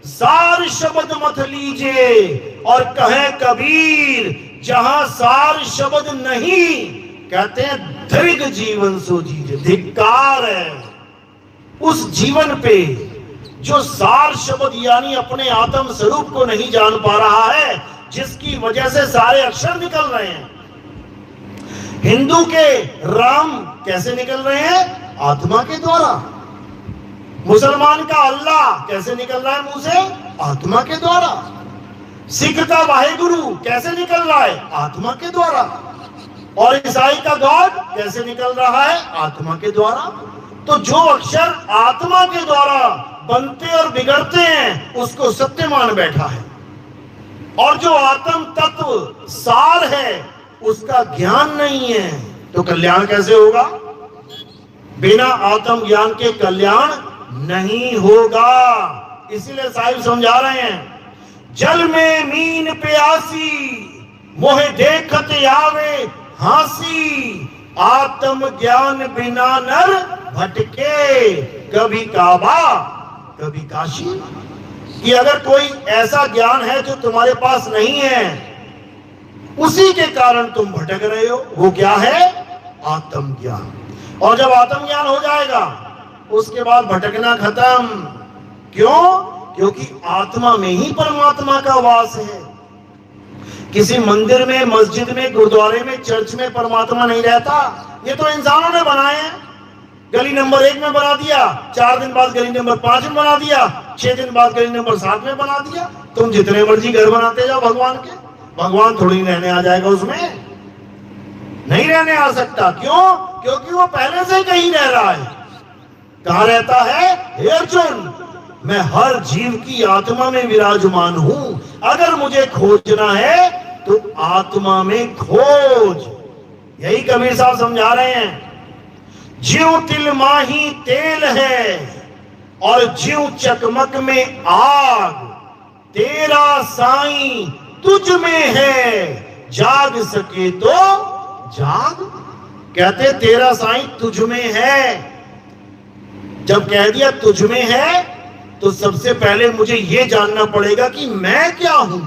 सार शब्द मत लीजिए। और कहे कबीर, जहां सार शब्द नहीं, कहते हैं दीर्घ जीवन सो जीजे। धिक्कार है उस जीवन पे जो सार शब्द यानी अपने आत्म स्वरूप को नहीं जान पा रहा है, जिसकी वजह से सारे अक्षर निकल रहे हैं। हिंदू के राम कैसे निकल रहे हैं? आत्मा के द्वारा। मुसलमान का अल्लाह कैसे निकल रहा है मुंह से? आत्मा के द्वारा। सिख का वाहेगुरु कैसे निकल रहा है? आत्मा के द्वारा। और ईसाई का गॉड कैसे निकल रहा है? आत्मा के द्वारा। तो जो अक्षर आत्मा के द्वारा बनते और बिगड़ते हैं, उसको सत्य मान बैठा है। और जो आत्म तत्व सार है, उसका ज्ञान नहीं है, तो कल्याण कैसे होगा? बिना आत्म ज्ञान के कल्याण नहीं होगा। इसीलिए साहिब समझा रहे हैं, जल में मीन प्यासी, मोहे देखत आवे हासी, आत्म ज्ञान बिना नर भटके, कभी काबा कभी काशी। कि अगर कोई ऐसा ज्ञान है जो तुम्हारे पास नहीं है, उसी के कारण तुम भटक रहे हो, वो क्या है? आत्म ज्ञान। और जब आत्म ज्ञान हो जाएगा, उसके बाद भटकना खत्म। क्यों? क्योंकि आत्मा में ही परमात्मा का वास है। किसी मंदिर में, मस्जिद में, गुरुद्वारे में, चर्च में परमात्मा नहीं रहता। ये तो इंसानों ने बनाए हैं। गली नंबर 1 में बना दिया, 4 दिन बाद गली नंबर 5 में बना दिया, 6 दिन बाद गली नंबर 7 में बना दिया। तुम जितने मर्जी घर बनाते जाओ भगवान के, भगवान थोड़ी रहने आ जाएगा उसमें, नहीं रहने आ सकता। क्यों? क्योंकि वो पहले से कहीं रह रहा है। कहां रहता है? हे अर्जुन, मैं हर जीव की आत्मा में विराजमान हूं। अगर मुझे खोजना है तो आत्मा में खोज। यही कबीर साहब समझा रहे हैं, ज्यों तिल माही तेल है और ज्यों चकमक में आग, तेरा साईं तुझ में है, जाग सके तो जाग। कहते तेरा साईं तुझ में है। जब कह दिया तुझ में है, तो सबसे पहले मुझे यह जानना पड़ेगा कि मैं क्या हूं।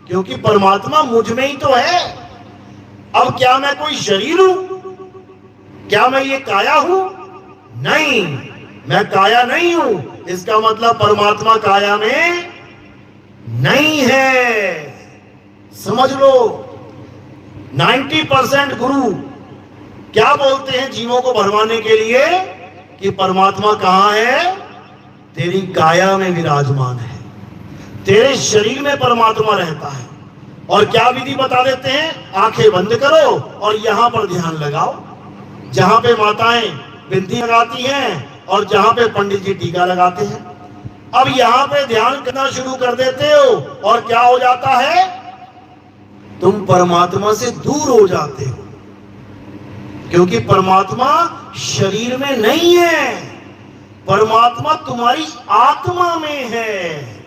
क्योंकि परमात्मा मुझ में ही तो है। अब क्या मैं कोई शरीर हूं? क्या मैं ये काया हूं? नहीं, मैं काया नहीं हूं। इसका मतलब परमात्मा काया में नहीं है। समझ लो, 90% गुरु क्या बोलते हैं जीवों को भरमाने के लिए कि परमात्मा कहां है? तेरी काया में विराजमान है, तेरे शरीर में परमात्मा रहता है। और क्या विधि बता देते हैं? आंखें बंद करो और यहां पर ध्यान लगाओ, जहां पे माताएं बिंदी लगाती हैं और जहां पे पंडित जी टीका लगाते हैं। अब यहां पे ध्यान करना शुरू कर देते हो और क्या हो जाता है? तुम परमात्मा से दूर हो जाते हो, क्योंकि परमात्मा शरीर में नहीं है, परमात्मा तुम्हारी आत्मा में है।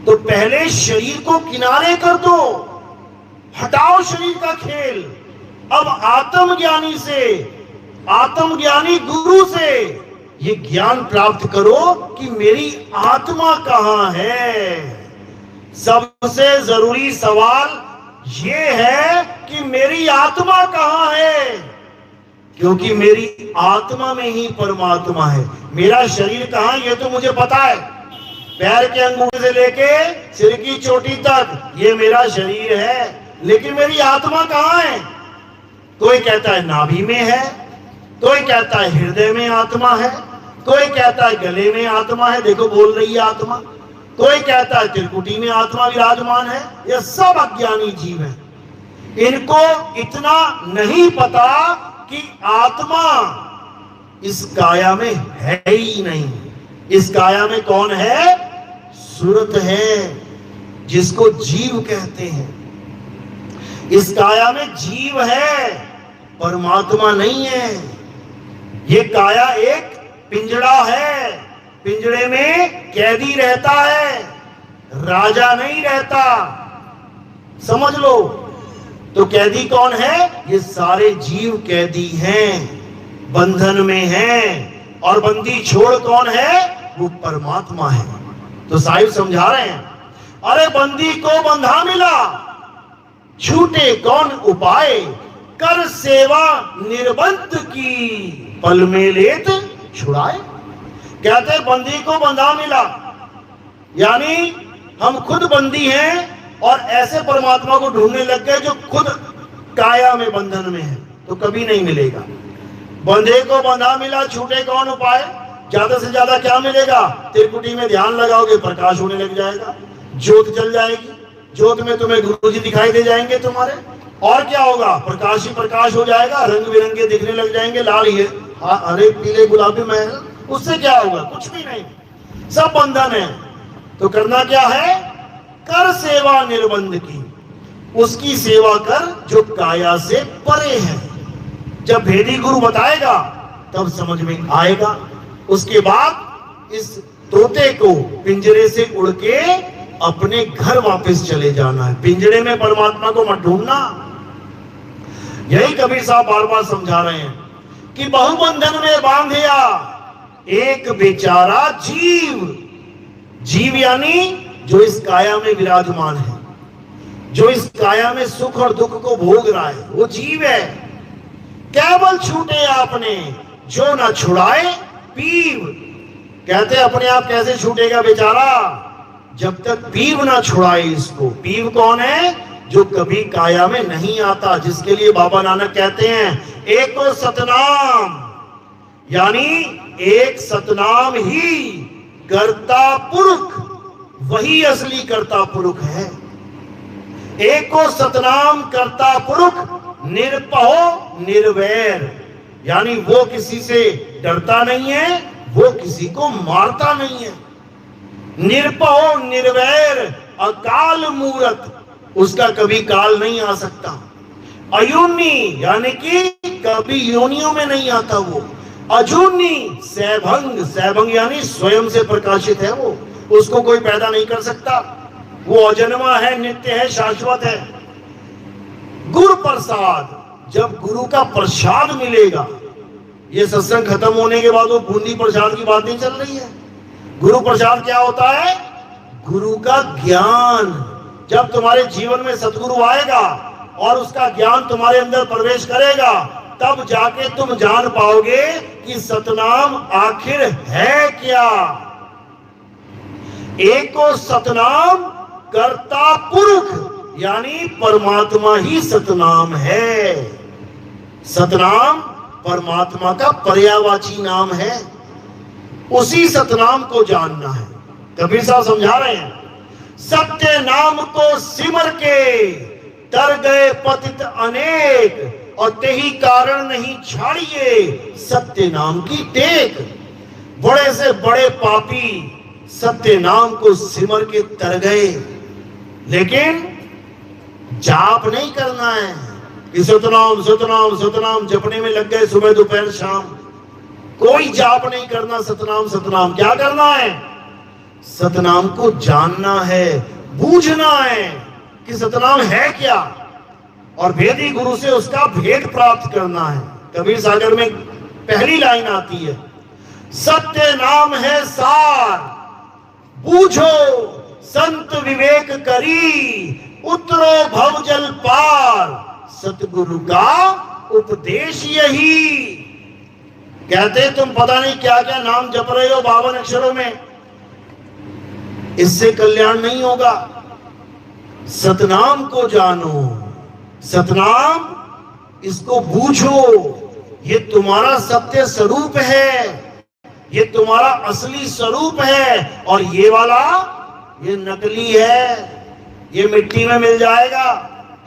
तो पहले शरीर को किनारे कर दो, हटाओ शरीर का खेल। अब आत्मज्ञानी से, आत्मज्ञानी गुरु से ये ज्ञान प्राप्त करो कि मेरी आत्मा कहां है। सबसे जरूरी सवाल ये है कि मेरी आत्मा कहां है, क्योंकि मेरी आत्मा में ही परमात्मा है। मेरा शरीर कहां, ये तो मुझे पता है, पैर के अंगूठे से लेके सिर की चोटी तक ये मेरा शरीर है, लेकिन मेरी आत्मा कहां है? कोई कहता है नाभि में है, कोई कहता है हृदय में आत्मा है, कोई कहता है गले में आत्मा है, देखो बोल रही है आत्मा, कोई कहता है त्रिकुटी में आत्मा विराजमान है। ये सब अज्ञानी जीव है, इनको इतना नहीं पता कि आत्मा इस काया में है ही नहीं। इस काया में कौन है? सुरत है, जिसको जीव कहते हैं। इस काया में जीव है, परमात्मा नहीं है। ये काया एक पिंजड़ा है, पिंजड़े में कैदी रहता है, राजा नहीं रहता। समझ लो। तो कैदी कौन है? ये सारे जीव कैदी हैं, बंधन में हैं। और बंदी छोड़ कौन है? वो परमात्मा है। तो साहिब समझा रहे हैं, अरे बंदी को बंधा मिला, छूटे कौन उपाय, कर सेवा निर्बंध की, पल में लेत छुड़ाए। कहते बंदी को बंधा मिला, यानी हम खुद बंदी हैं और ऐसे परमात्मा को ढूंढने लग गए जो खुद काया में बंधन में है, तो कभी नहीं मिलेगा। बंधे को बंधा मिला, छूटे कौन उपाय। ज्यादा से ज्यादा क्या मिलेगा? त्रिकुटी में ध्यान लगाओगे, प्रकाश होने लग जाएगा, ज्योत जल जाएगी, ज्योत में तुम्हें गुरु जी दिखाई दे जाएंगे तुम्हारे। और क्या होगा? प्रकाश ही प्रकाश हो जाएगा, रंग बिरंगे दिखने लग जाएंगे, लाल ही हरे पीले गुलाबी महल। उससे क्या होगा? कुछ भी नहीं, सब बंधन है। तो करना क्या है? कर सेवा निर्बंध की, उसकी सेवा कर जो काया से परे है। जब भेदी गुरु बताएगा तब समझ में आएगा। उसके बाद इस तोते को पिंजरे से उड़ के अपने घर वापस चले जाना है। पिंजरे में परमात्मा को मत ढूंढना। यही कबीर साहब बार बार समझा रहे हैं कि बहुबंधन में बांधिया एक बेचारा जीव। जीव यानी जो इस काया में विराजमान है, जो इस काया में सुख और दुख को भोग रहा है, वो जीव है। केवल छूटे आपने जो न छुड़ाए पीव। कहते अपने आप कैसे छूटेगा बेचारा? जब तक पीव ना छुड़ाए इसको। पीव कौन है? जो कभी काया में नहीं आता, जिसके लिए बाबा नानक कहते हैं एको सतनाम, यानी एक सतनाम ही कर्ता पुरुष, वही असली कर्ता पुरुष है। एको सतनाम कर्ता पुरुष निरपहो निर्वैर, यानी वो किसी से डरता नहीं है, वो किसी को मारता नहीं है। निरपहो निर्वैर अकाल मूरत, उसका कभी काल नहीं आ सकता। अयुनी यानी कि कभी योनियों में नहीं आता वो। अजूनी सैभंग, सैभंग यानी स्वयं से प्रकाशित है वो, उसको कोई पैदा नहीं कर सकता। वो अजन्मा है, नित्य है, शाश्वत है। गुरु प्रसाद, जब गुरु का प्रसाद मिलेगा, ये सत्संग खत्म होने के बाद वो बूंदी प्रसाद की बात नहीं चल रही है। गुरु प्रसाद क्या होता है? गुरु का ज्ञान, जब तुम्हारे जीवन में सतगुरु आएगा और उसका ज्ञान तुम्हारे अंदर प्रवेश करेगा, तब जाके तुम जान पाओगे कि सतनाम आखिर है क्या। एको सतनाम कर्ता पुरुष, यानी परमात्मा ही सतनाम है। सतनाम परमात्मा का पर्यायवाची नाम है, उसी सतनाम को जानना है। कबीर साहब समझा रहे हैं, सत्य नाम को सिमर के तर गए पतित अनेक, और तेही कारण नहीं छाड़िए सत्य नाम की टेक। बड़े से बड़े पापी सत्य नाम को सिमर के तर गए, लेकिन जाप नहीं करना है कि सतनाम सतनाम सतनाम जपने में लग गए सुबह दोपहर शाम। कोई जाप नहीं करना, सतनाम सतनाम। क्या करना है? सतनाम को जानना है, बूझना है कि सतनाम है क्या, और भेदी गुरु से उसका भेद प्राप्त करना है। कबीर सागर में पहली लाइन आती है, सत्य नाम है सार, बूझो संत विवेक करी, उतरो भव जल पार, सतगुरु का उपदेश यही। कहते तुम पता नहीं क्या क्या नाम जप रहे हो 52 अक्षरों में, इससे कल्याण नहीं होगा। सतनाम को जानो, सतनाम इसको बूझो, ये तुम्हारा सत्य स्वरूप है, ये तुम्हारा असली स्वरूप है, और ये वाला ये नकली है, ये मिट्टी में मिल जाएगा।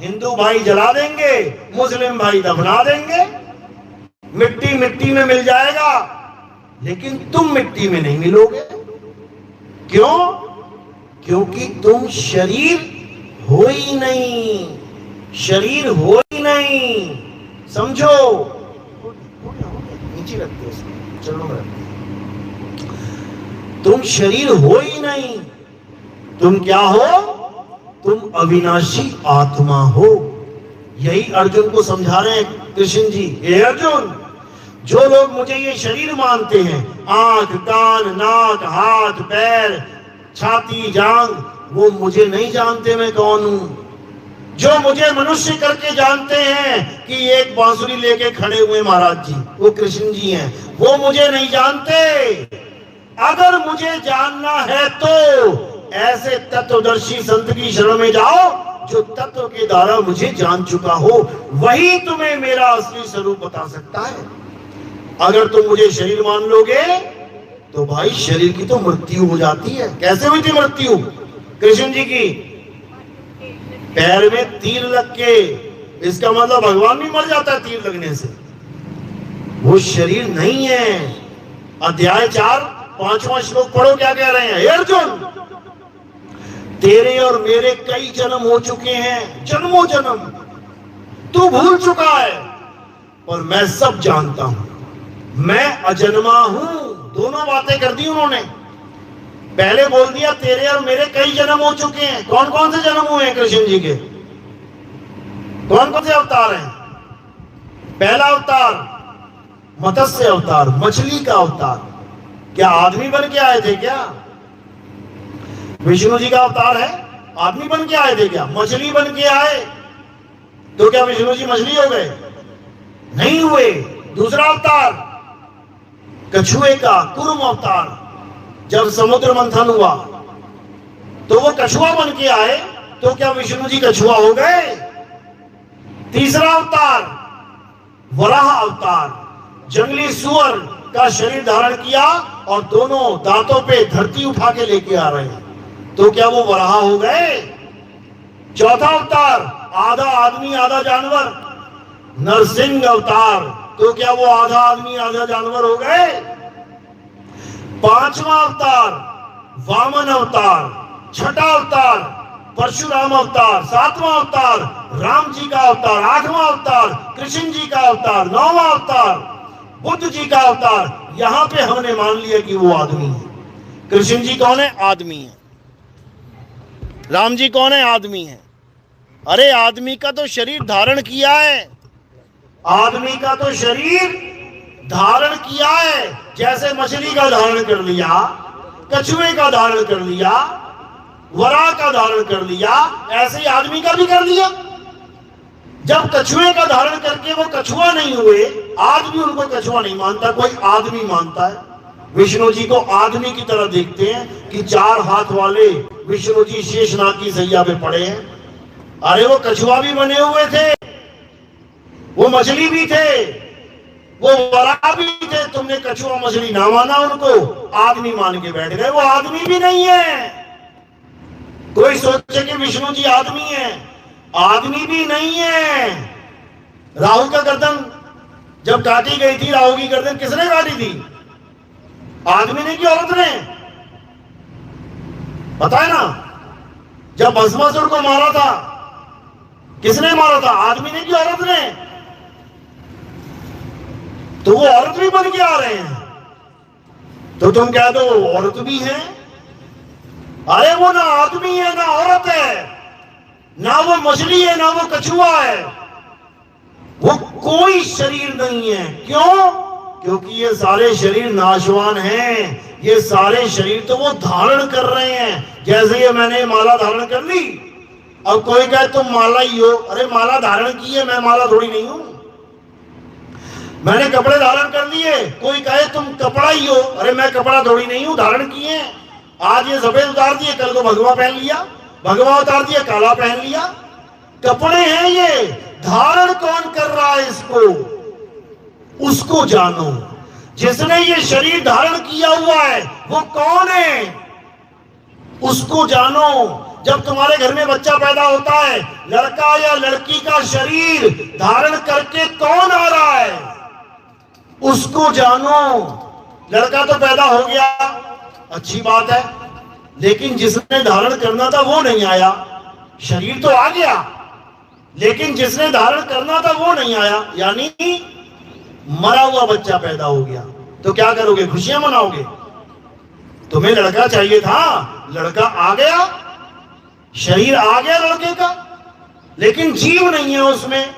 हिंदू भाई जला देंगे, मुस्लिम भाई दफना देंगे, मिट्टी मिट्टी में मिल जाएगा, लेकिन तुम मिट्टी में नहीं मिलोगे। क्यों? क्योंकि तुम शरीर हो ही नहीं, शरीर हो ही नहीं। समझो, नीचे रखते हो, चलो रखते। तुम शरीर हो ही नहीं, तुम क्या हो? तुम अविनाशी आत्मा हो। यही अर्जुन को समझा रहे हैं कृष्ण जी। हे अर्जुन, जो लोग मुझे ये शरीर मानते हैं, आंख कान नाक हाथ पैर छाती जांग, वो मुझे नहीं जानते मैं कौन हूं। जो मुझे मनुष्य करके जानते हैं कि एक बांसुरी लेके खड़े हुए महाराज जी, वो कृष्ण जी हैं, वो मुझे नहीं जानते। अगर मुझे जानना है तो ऐसे तत्वदर्शी संत की शरण में जाओ, जो तत्व के द्वारा मुझे जान चुका हो, वही तुम्हें मेरा असली स्वरूप बता सकता है। अगर तुम मुझे शरीर मान लोगे तो भाई शरीर की तो मृत्यु हो जाती है। कैसे हुई थी मृत्यु कृष्ण जी की? पैर में तीर लग के, इसका मतलब भगवान भी मर जाता है तीर लगने से। वो शरीर नहीं है। अध्याय 4 5वां श्लोक पढ़ो, क्या कह रहे हैं? हे अर्जुन, तेरे और मेरे कई जन्म हो चुके हैं, जन्मों जन्म। तू भूल चुका है, पर मैं सब जानता हूं, मैं अजन्मा हूं। दोनों बातें कर दी उन्होंने। पहले बोल दिया तेरे और मेरे कई जन्म हो चुके हैं। कौन कौन से जन्म हुए हैं कृष्ण जी के? कौन कौन से अवतार हैं? पहला अवतार मत्स्य अवतार, मछली का अवतार। क्या आदमी बन के आए थे क्या? विष्णु जी का अवतार है, आदमी बन के आए थे क्या? मछली बन के आए तो क्या विष्णु जी मछली हो गए? नहीं हुए। दूसरा अवतार कछुए का, कुर्म अवतार। जब समुद्र मंथन हुआ तो वो कछुआ बन के आए, तो क्या विष्णु जी कछुआ हो गए? तीसरा अवतार वराह अवतार, जंगली सुअर का शरीर धारण किया और दोनों दांतों पे धरती उठा के लेके आ रहे हैं, तो क्या वो वराह हो गए? चौथा अवतार आधा आदमी आधा जानवर, नरसिंह अवतार, तो क्या वो आधा आदमी आधा जानवर हो गए? पांचवा अवतार वामन अवतार, छठा अवतार परशुराम अवतार, सातवां अवतार राम जी का अवतार, आठवां अवतार कृष्ण जी का अवतार, नौवां अवतार बुद्ध जी का अवतार। यहां पे हमने मान लिया कि वो आदमी है। कृष्ण जी कौन है? आदमी है। राम जी कौन है? आदमी है। अरे आदमी का तो शरीर धारण किया है, आदमी का तो शरीर धारण किया है। जैसे मछली का धारण कर लिया, कछुए का धारण कर लिया, वरा का धारण कर लिया, ऐसे ही आदमी का भी कर लिया। जब कछुए का धारण करके वो कछुआ नहीं हुए, आज भी उनको कछुआ नहीं मानता, कोई आदमी मानता है। विष्णु जी को आदमी की तरह देखते हैं कि 4 हाथ वाले विष्णु जी शेषनाग की सैया पे पड़े हैं। अरे वो कछुआ भी बने हुए थे, वो मछली भी थे, वो वरा भी थे। तुमने कछुआ मछली ना माना, उनको आदमी मान के बैठ गए। वो आदमी भी नहीं है। कोई सोचे कि विष्णु जी आदमी है, आदमी भी नहीं है। राहु का गर्दन जब काटी गई थी, राहु की गर्दन किसने काटी थी? आदमी ने कि औरत ने? पता है ना? जब भस्मासुर को मारा था, किसने मारा था? आदमी ने कि औरत ने? तो वो औरत भी बन के आ रहे हैं, तो तुम कह दो औरत भी है। अरे वो ना आदमी है ना औरत है, ना वो मछली है ना वो कछुआ है, वो कोई शरीर नहीं है। क्यों? क्योंकि ये सारे शरीर नाशवान हैं। ये सारे शरीर तो वो धारण कर रहे हैं। जैसे ये मैंने माला धारण कर ली, अब कोई कहे तुम माला ही हो। अरे माला धारण की है, मैं माला थोड़ी नहीं हूं। मैंने कपड़े धारण कर लिए, कोई कहे तुम कपड़ा ही हो। अरे मैं कपड़ा थोड़ी नहीं हूं, धारण किए। आज ये सफेद उतार दिए, कल को भगवा पहन लिया, भगवा उतार दिया, काला पहन लिया। कपड़े हैं ये, धारण कौन कर रहा है इसको, उसको जानो। जिसने ये शरीर धारण किया हुआ है वो कौन है, उसको जानो। जब तुम्हारे घर में बच्चा पैदा होता है, लड़का या लड़की का शरीर धारण करके कौन आ रहा है, उसको जानो। लड़का तो पैदा हो गया, अच्छी बात है, लेकिन जिसने धारण करना था वो नहीं आया। शरीर तो आ गया, लेकिन जिसने धारण करना था वो नहीं आया, यानी मरा हुआ बच्चा पैदा हो गया। तो क्या करोगे? खुशियां मनाओगे? तुम्हें लड़का चाहिए था, लड़का आ गया, शरीर आ गया लड़के का, लेकिन जीव नहीं है उसमें,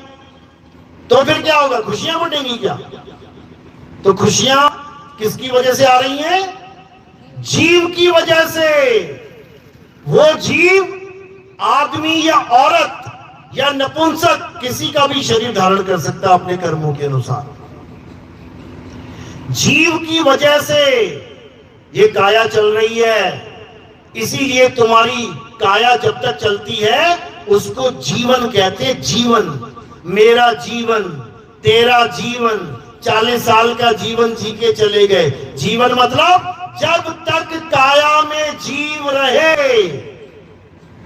तो फिर क्या होगा? खुशियां बटेंगी क्या? तो खुशियां किसकी वजह से आ रही हैं? जीव की वजह से। वो जीव आदमी या औरत या नपुंसक किसी का भी शरीर धारण कर सकता है अपने कर्मों के अनुसार। जीव की वजह से ये काया चल रही है। इसीलिए तुम्हारी काया जब तक चलती है उसको जीवन कहते हैं। जीवन, मेरा जीवन, तेरा जीवन। 40 साल का जीवन जी के चले गए। जीवन मतलब जब तक काया में जीव रहे,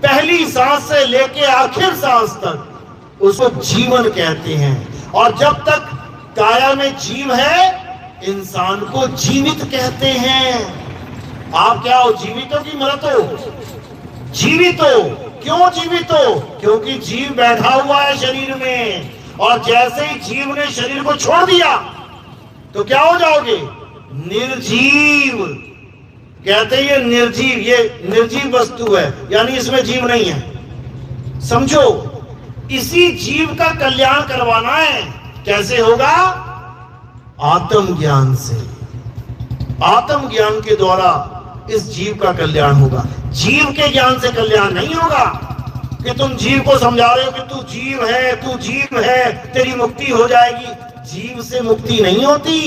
पहली सांस से लेके आखिर सांस तक, उसको जीवन कहते हैं। और जब तक काया में जीव है, इंसान को जीवित कहते हैं। आप क्या हो, जीवित हो कि मृत हो? जीवित हो। क्यों जीवित हो? क्योंकि जीव बैठा हुआ है शरीर में, और जैसे ही जीव ने शरीर को छोड़ दिया तो क्या हो जाओगे? निर्जीव। कहते हैं ये निर्जीव, ये निर्जीव वस्तु है, यानी इसमें जीव नहीं है। समझो, इसी जीव का कल्याण करवाना है। कैसे होगा? आत्म ज्ञान से। आत्म ज्ञान के द्वारा इस जीव का कल्याण होगा। जीव के ज्ञान से कल्याण नहीं होगा कि तुम जीव को समझा रहे हो कि तू जीव है, तू जीव है, तेरी मुक्ति हो जाएगी। जीव से मुक्ति नहीं होती।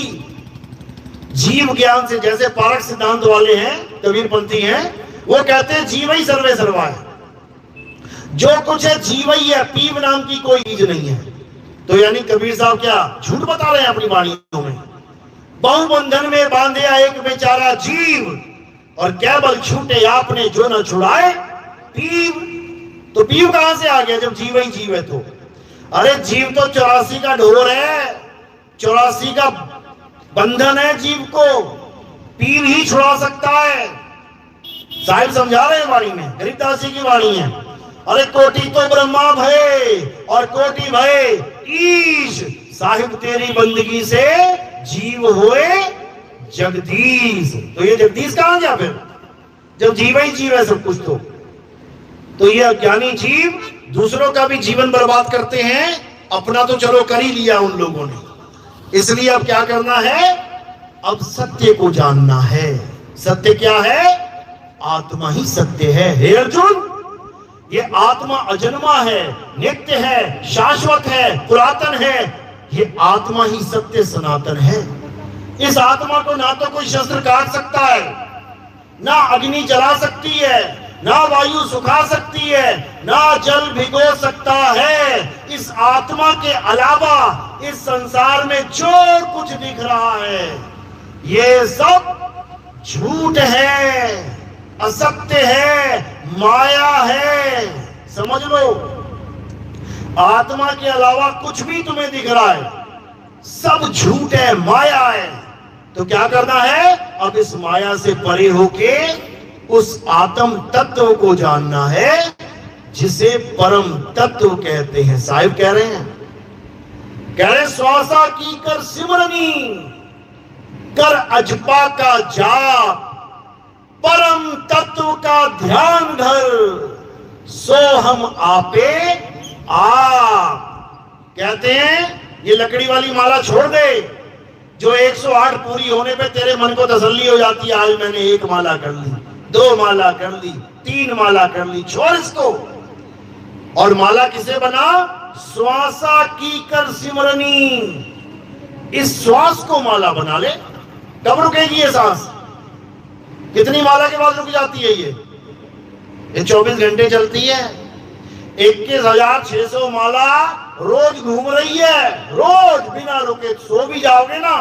जीव ज्ञान से, जैसे पारक सिद्धांत वाले हैं, कबीरपंथी हैं, वो कहते हैं जीव ही सर्वे सर्वा है। जो कुछ है जीव ही है, पीव नाम की कोई चीज नहीं है। तो यानी कबीर साहब क्या झूठ बता रहे हैं अपनी वाणियों में? बहुबंधन में बांधे एक बेचारा जीव, और केवल छूटे आपने जो न छुड़ाए पीव। तो पीव कहां से आ गया जब जीव ही जीव है? तो अरे जीव तो 84 का ढोर है, 84 का बंधन है जीव को, पीव ही छुड़ा सकता है। साहिब समझा रहे हैं वाणी में, गरीबदास जी की वाणी है। अरे कोटि तो ब्रह्मा भय और कोटि भय ईश, साहिब तेरी बंदगी से जीव होए जगदीश। तो ये जगदीश कहां गया फिर, जब जीव ही जीव है सब कुछ? तो ये अज्ञानी जीव दूसरों का भी जीवन बर्बाद करते हैं, अपना तो चलो कर ही लिया उन लोगों ने। इसलिए अब क्या करना है? अब सत्य को जानना है। सत्य क्या है? आत्मा ही सत्य है। हे अर्जुन, ये आत्मा अजन्मा है, नित्य है, शाश्वत है, पुरातन है। ये आत्मा ही सत्य सनातन है। इस आत्मा को ना तो कोई शस्त्र काट सकता है, ना अग्नि जला सकती है, ना वायु सुखा सकती है, ना जल भिगो सकता है। इस आत्मा के अलावा इस संसार में जो कुछ दिख रहा है ये सब झूठ है, असत्य है, माया है। समझ लो, आत्मा के अलावा कुछ भी तुम्हें दिख रहा है सब झूठ है, माया है। तो क्या करना है? अब इस माया से परे होके उस आत्म तत्व को जानना है जिसे परम तत्व कहते हैं। साहिब कह रहे श्वासा की कर सिमरनी, कर अजपा का जाप, परम तत्व का ध्यान धर, सो हम आपे आप। कहते हैं ये लकड़ी वाली माला छोड़ दे, जो 108 पूरी होने पे तेरे मन को तसल्ली हो जाती है, आज मैंने 1 माला कर ली, 2 माला कर ली, 3 माला कर ली, छोड़ इसको। और माला किसे बना? श्वासा की कर सिमरनी। इस श्वास को माला बना ले। कब रुकेगी ये सांस? कितनी माला के बाद रुक जाती है ये 24 घंटे चलती है। 21,600 माला रोज घूम रही है, रोज बिना रुके। सो भी जाओगे ना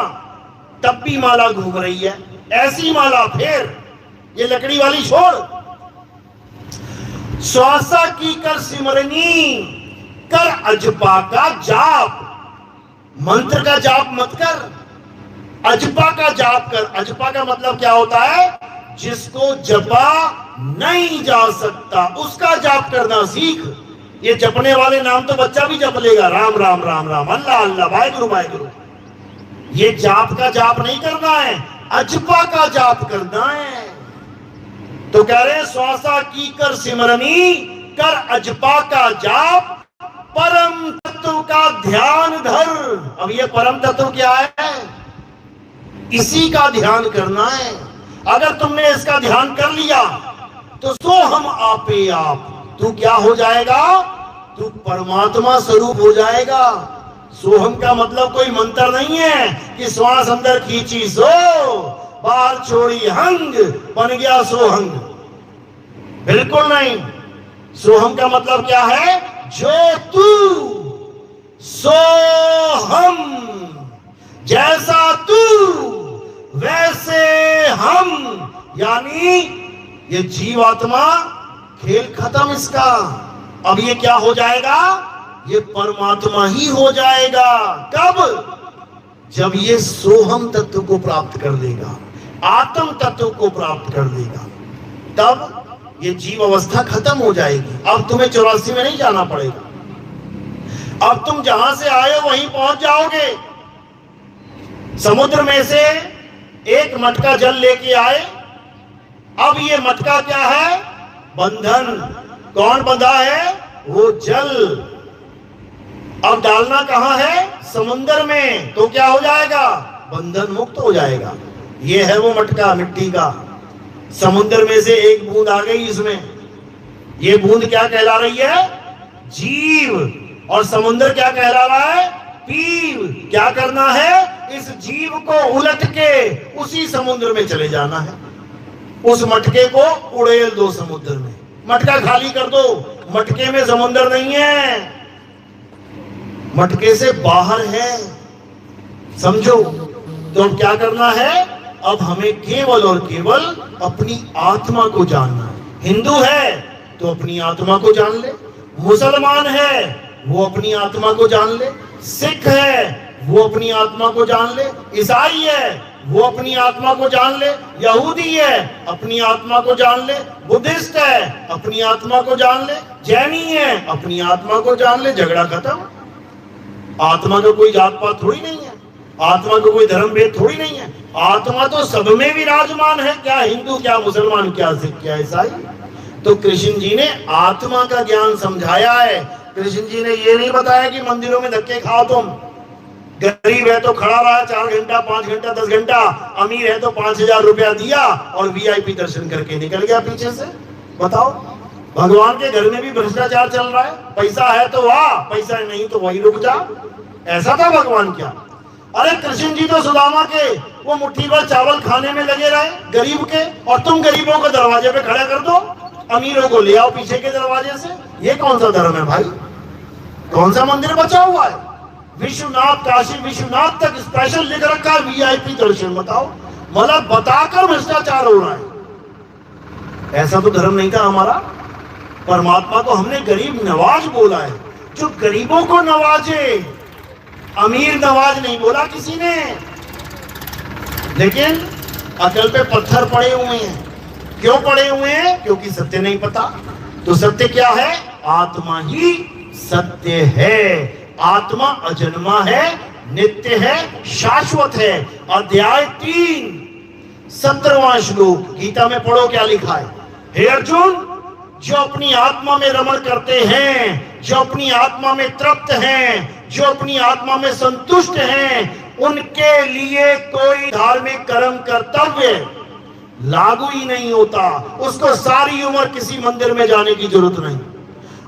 तब भी माला घूम रही है। ऐसी माला फिर ये लकड़ी वाली छोड़। श्वासा की कर सिमरनी, कर अजपा का जाप। मंत्र का जाप मत कर, अजपा का जाप कर। अजपा का मतलब क्या होता है? जिसको जपा नहीं जा सकता उसका जाप करना सीख। ये जपने वाले नाम तो बच्चा भी जप लेगा, राम राम राम राम, अल्लाह अल्लाह, वाहेगुरु वाहेगुरु। ये जाप का जाप नहीं करना है, अजपा का जाप करना है। तो कह रहे श्वासा की कर सिमरनी, कर अजपा का जाप, परम तत्व का ध्यान धर। अब ये परम तत्व क्या है? इसी का ध्यान करना है। अगर तुमने इसका ध्यान कर लिया तो सो हम आपे आप। तू क्या हो जाएगा? तू परमात्मा स्वरूप हो जाएगा। सोहम का मतलब कोई मंत्र नहीं है कि श्वास अंदर खींची सो, बाहर छोड़ी हंग, बन गया सोहंग। बिल्कुल नहीं। सोहम का मतलब क्या है? जो तू सो हम, जैसा तू वैसे हम। यानी ये जीवात्मा खेल खत्म इसका। अब ये क्या हो जाएगा? ये परमात्मा ही हो जाएगा। कब? जब ये सोहम तत्व को प्राप्त कर लेगा, आत्म तत्व को प्राप्त कर लेगा, तब ये जीव अवस्था खत्म हो जाएगी। अब तुम्हें 84 में नहीं जाना पड़ेगा। अब तुम जहां से आए वहीं पहुंच जाओगे। समुद्र में से एक मटका जल लेके आए। अब ये मटका क्या है? बंधन। कौन बंधा है? वो जल। अब डालना कहां है? समुद्र में। तो क्या हो जाएगा? बंधन मुक्त हो जाएगा। ये है वो मटका मिट्टी का। समुद्र में से एक बूंद आ गई इसमें। ये बूंद क्या कहला रही है? जीव। और समुद्र क्या कहला रहा है? पीव। क्या करना है? इस जीव को उलट के उसी समुद्र में चले जाना है। उस मटके को उड़ेल दो समुद्र में। मटका खाली कर दो। मटके में समुद्र नहीं है, मटके से बाहर है। समझो। तो अब क्या करना है? अब हमें केवल और केवल अपनी आत्मा को जानना है। हिंदू है तो अपनी आत्मा को जान ले, मुसलमान है वो अपनी आत्मा को जान ले, सिख है वो अपनी आत्मा को जान ले, ईसाई है वो अपनी आत्मा को जान ले, यहूदी है अपनी आत्मा को जान ले, बुद्धिस्ट है अपनी आत्मा को जान ले, जैनी है अपनी आत्मा को जान ले। झगड़ा खत्म। आत्मा का कोई जात पात थोड़ी नहीं है, आत्मा का कोई धर्म भेद थोड़ी नहीं है। आत्मा तो सब में विराजमान है। क्या हिंदू, क्या मुसलमान, क्या सिख, क्या ईसाई। तो कृष्ण जी ने आत्मा का ज्ञान समझाया है। कृष्ण जी ने ये नहीं बताया कि मंदिरों में धक्के खाओ तुम, गरीब है तो खड़ा रहा 4 घंटा 5 घंटा 10 घंटा, अमीर है तो 5,000 रुपया दिया और वीआईपी दर्शन करके निकल गया पीछे से। बताओ, भगवान के घर में भी भ्रष्टाचार चल रहा है। पैसा है तो वाह, पैसा नहीं तो वही रुक जा। ऐसा था भगवान क्या? अरे कृष्ण जी तो सुदामा के वो मुट्ठी भर चावल खाने में लगे रहे गरीब के, और तुम गरीबों को दरवाजे पे खड़ा कर दो, अमीरों को ले आओ पीछे के दरवाजे से। ये कौन सा धर्म है भाई? कौन सा मंदिर बचा हुआ है? विश्वनाथ, काशी विश्वनाथ तक स्पेशल लिख रखा है वीआईपी दर्शन। बताओ, मतलब बताकर भ्रष्टाचार हो रहा है। ऐसा तो धर्म नहीं था हमारा। परमात्मा को हमने गरीब नवाज बोला है, जो गरीबों को नवाजे, अमीर नवाज नहीं बोला किसी ने। लेकिन अकल पे पत्थर पड़े हुए हैं। क्यों पड़े हुए हैं? क्योंकि सत्य नहीं पता। तो सत्य क्या है? आत्मा ही सत्य है। आत्मा अजन्मा है, नित्य है, शाश्वत है। अध्याय 3 17वां श्लोक गीता में पढ़ो क्या लिखा है। हे अर्जुन, जो अपनी आत्मा में रमण करते हैं, जो अपनी आत्मा में तृप्त हैं, जो अपनी आत्मा में संतुष्ट हैं, उनके लिए कोई धार्मिक कर्म कर्तव्य लागू ही नहीं होता। उसको सारी उम्र किसी मंदिर में जाने की जरूरत नहीं,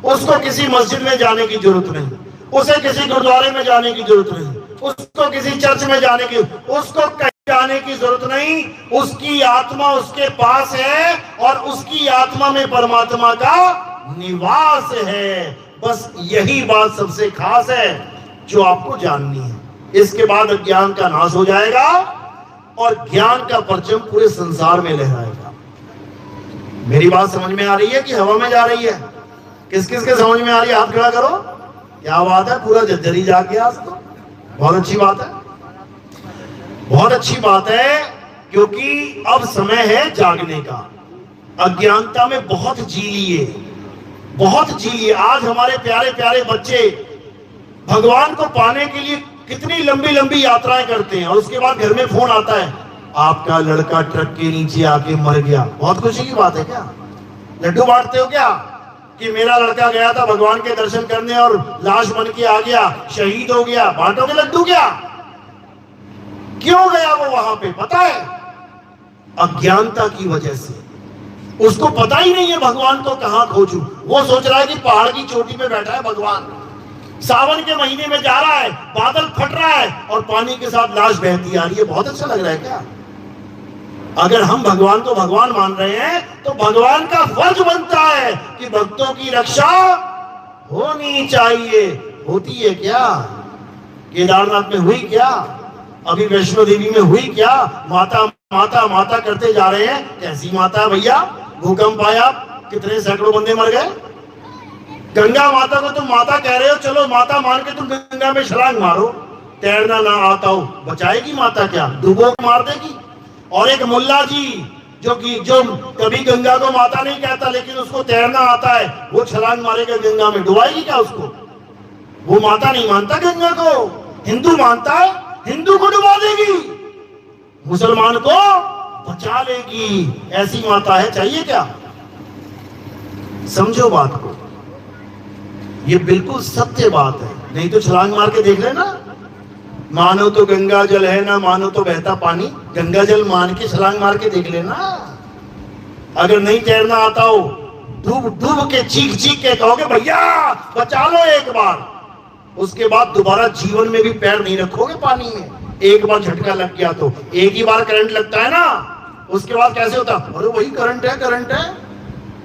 उसको किसी मस्जिद में जाने की जरूरत नहीं, उसे किसी गुरुद्वारे में जाने की जरूरत नहीं, उसको किसी चर्च में जाने की, उसको कहीं जाने की जरूरत नहीं। उसकी आत्मा उसके पास है और उसकी आत्मा में परमात्मा का निवास है। बस यही बात सबसे खास है जो आपको जाननी है। इसके बाद अज्ञान का नाश हो जाएगा और ज्ञान का परचम पूरे संसार में लहराएगा। मेरी बात समझ में आ रही है कि हवा में जा रही है? किस किस के समझ में आ रही है? हाथ खड़ा करो। क्या बात है, पूरा जर्जरी जाके आज तो बहुत अच्छी बात है, बहुत अच्छी बात है। क्योंकि अब समय है जागने का। अज्ञानता में बहुत जी लिए, बहुत जी लिए। आज हमारे प्यारे प्यारे बच्चे भगवान को पाने के लिए कितनी लंबी लंबी यात्राएं करते हैं और उसके बाद घर में फोन आता है, आपका लड़का ट्रक के नीचे आके मर गया। बहुत खुशी की बात है क्या? लड्डू बांटते हो क्या कि मेरा लड़का गया था भगवान के दर्शन करने और लाश बन के आ गया, शहीद हो गया? बांटोगे लड्डू क्या? क्यों गया वो वहां पे? पता है, अज्ञानता की वजह से। उसको पता ही नहीं है भगवान को कहां खोजूं। वो सोच रहा है कि पहाड़ की चोटी पे बैठा है भगवान, सावन के महीने में जा रहा है, बादल फट रहा है और पानी के साथ लाश बहती आ रही है। बहुत अच्छा लग रहा है क्या? अगर हम भगवान को भगवान मान रहे हैं तो भगवान का फर्ज बनता है कि भक्तों की रक्षा होनी चाहिए। होती है क्या? केदारनाथ में हुई क्या? अभी वैष्णो देवी में हुई क्या? माता माता माता करते जा रहे हैं। कैसी माता भैया? भूकंप आया, कितने सैकड़ों बंदे मर गए। गंगा माता को तुम माता कह रहे हो, चलो माता मान के तुम गंगा में छलांग मारो। तैरना ना आता हो, बचाएगी माता क्या? डूबो मार देगी। और एक मुल्ला जी जो कभी गंगा को माता नहीं कहता लेकिन उसको तैरना आता है, वो छलांग मारेगा गंगा में, डुबाएगी क्या उसको? वो माता नहीं मानता गंगा को। हिंदू मानता है, हिंदू को डुबा देगी, मुसलमान को बचा लेगी। ऐसी माता है, चाहिए क्या? समझो बात को, ये बिल्कुल सत्य बात है। नहीं तो छलांग मार के देख लेना। मानो तो गंगा जल है, ना मानो तो बहता पानी। गंगा जल मान के छलांग मार के देख लेना। अगर नहीं तैरना आता हो, डूब डूब के चीख चीख के कहोगे भैया बचा लो एक बार, उसके बाद दोबारा जीवन में भी पैर नहीं रखोगे पानी में। एक बार झटका लग गया तो, एक ही बार करंट लगता है ना, उसके बाद कैसे होता? अरे वही करंट है, करंट है,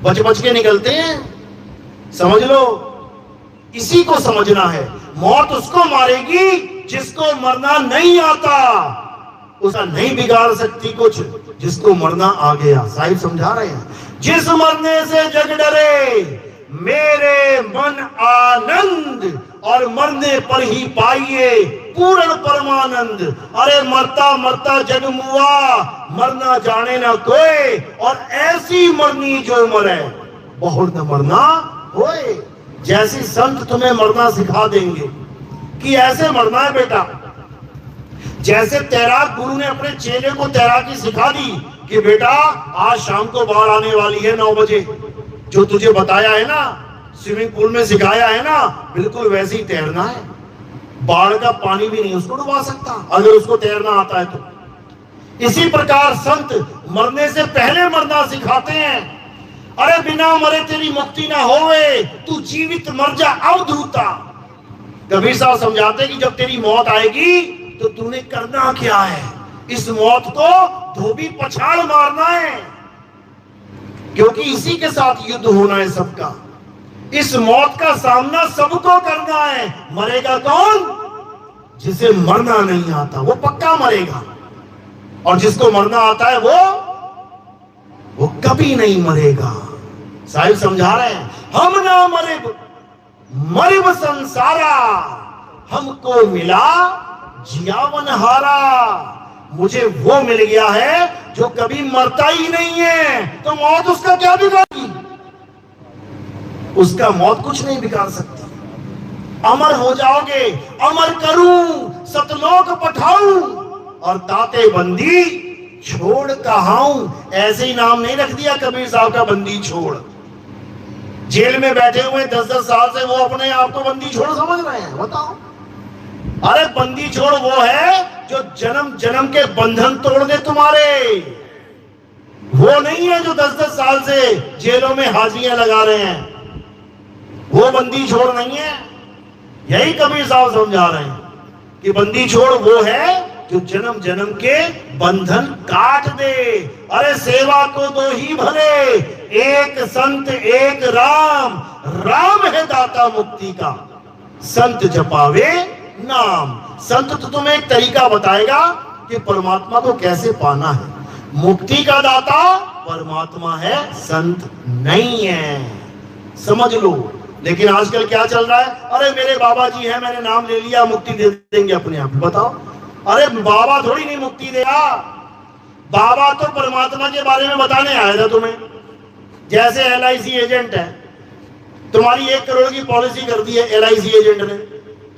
बच बच के निकलते हैं। समझ लो, इसी को समझना है। मौत उसको मारेगी जिसको मरना नहीं आता, उसका नहीं बिगाड़ सकती कुछ जिसको मरना आ गया। साहिब समझा रहे हैं, जिस मरने से जग डरे मेरे मन आनंद, और मरने पर ही पाइए पूर्ण परमानंद। अरे मरता मरता जग मुआ, मरना जाने ना कोई, और ऐसी मरनी जो मरे बहुत न मरना होए। जैसी संत तुम्हें मरना सिखा देंगे कि ऐसे मरना है बेटा। जैसे तैराक गुरु ने अपने चेले को तैराकी सिखा दी कि बेटा आज शाम को बाढ़ आने वाली है 9 बजे, जो तुझे बताया है ना, स्विमिंग पूल में सिखाया है ना, बिल्कुल वैसे ही तैरना है। बाढ़ का पानी भी नहीं उसको डुबा सकता अगर उसको तैरना आता है तो। इसी प्रकार संत मरने से पहले मरना सिखाते हैं। अरे बिना मरे तेरी मुक्ति ना होवे, तू जीवित मर जा अवधूता। कबीर साहब समझाते कि जब तेरी मौत आएगी तो तूने करना क्या है, इस मौत को धोबी पछाड़ मारना है, क्योंकि इसी के साथ युद्ध होना है सबका। इस मौत का सामना सबको करना है। मरेगा कौन? जिसे मरना नहीं आता वो पक्का मरेगा, और जिसको मरना आता है वो कभी नहीं मरेगा। साहिब समझा रहे हैं, हम ना मरिब मरिब संसारा, हमको मिला जियावन हारा। मुझे वो मिल गया है जो कभी मरता ही नहीं है, तो मौत उसका क्या बिगाड़ेगी? उसका मौत कुछ नहीं बिगाड़ सकती। अमर हो जाओगे, अमर करूं सतलोक पठाऊं, और ताते बंदी छोड़ कहाऊं। ऐसे ही नाम नहीं रख दिया कबीर साहब का बंदी छोड़। जेल में बैठे हुए 10-10 साल से वो अपने आप को बंदी छोड़ समझ रहे हैं? बताओ। अरे बंदी छोड़ वो है जो जन्म जन्म के बंधन तोड़ दे तुम्हारे। वो नहीं है जो 10-10 साल से जेलों में हाजिरियां लगा रहे हैं। वो बंदी छोड़ नहीं है। यही कबीर साहब समझा रहे हैं कि बंदी छोड़ वो है जो जन्म जन्म के बंधन काट दे। अरे सेवा को दो ही भले, एक संत एक राम, राम है दाता मुक्ति का, संत जपावे नाम। संत तो तुम्हें एक तरीका बताएगा कि परमात्मा को कैसे पाना है। मुक्ति का दाता परमात्मा है, संत नहीं है, समझ लो। लेकिन आजकल क्या चल रहा है? अरे मेरे बाबा जी हैं, मैंने नाम ले लिया, मुक्ति दे देंगे अपने आप। बताओ, अरे बाबा थोड़ी नहीं मुक्ति देगा। बाबा तो परमात्मा के बारे में बताने आया था तुम्हें। जैसे LIC एजेंट है, तुम्हारी 1 करोड़ की पॉलिसी कर दी है LIC एजेंट ने,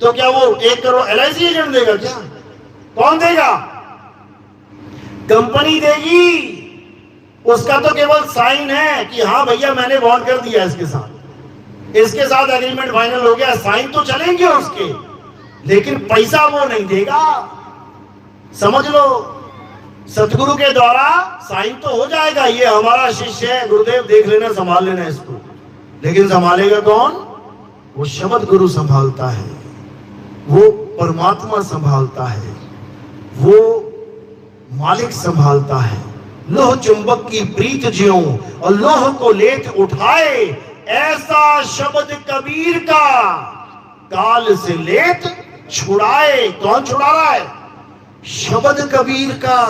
तो क्या वो 1 करोड़ LIC एजेंट देगा? क्या कौन देगा? कंपनी देगी। उसका तो केवल साइन है कि हाँ भैया मैंने बॉन्ड कर दिया इसके साथ एग्रीमेंट फाइनल हो गया। साइन तो चलेंगे उसके, लेकिन पैसा वो नहीं देगा। समझ लो, सतगुरु के द्वारा साइन तो हो जाएगा, ये हमारा शिष्य है, गुरुदेव देख लेना, संभाल लेना इसको, लेकिन संभालेगा कौन? वो शब्द गुरु संभालता है, वो परमात्मा संभालता है, वो मालिक संभालता है। लोह चुंबक की प्रीत ज्यों और लोह को लेट उठाए, ऐसा शब्द कबीर का काल से लेट छुड़ाए। कौन छुड़ा रहा है? शब्द कबीर का।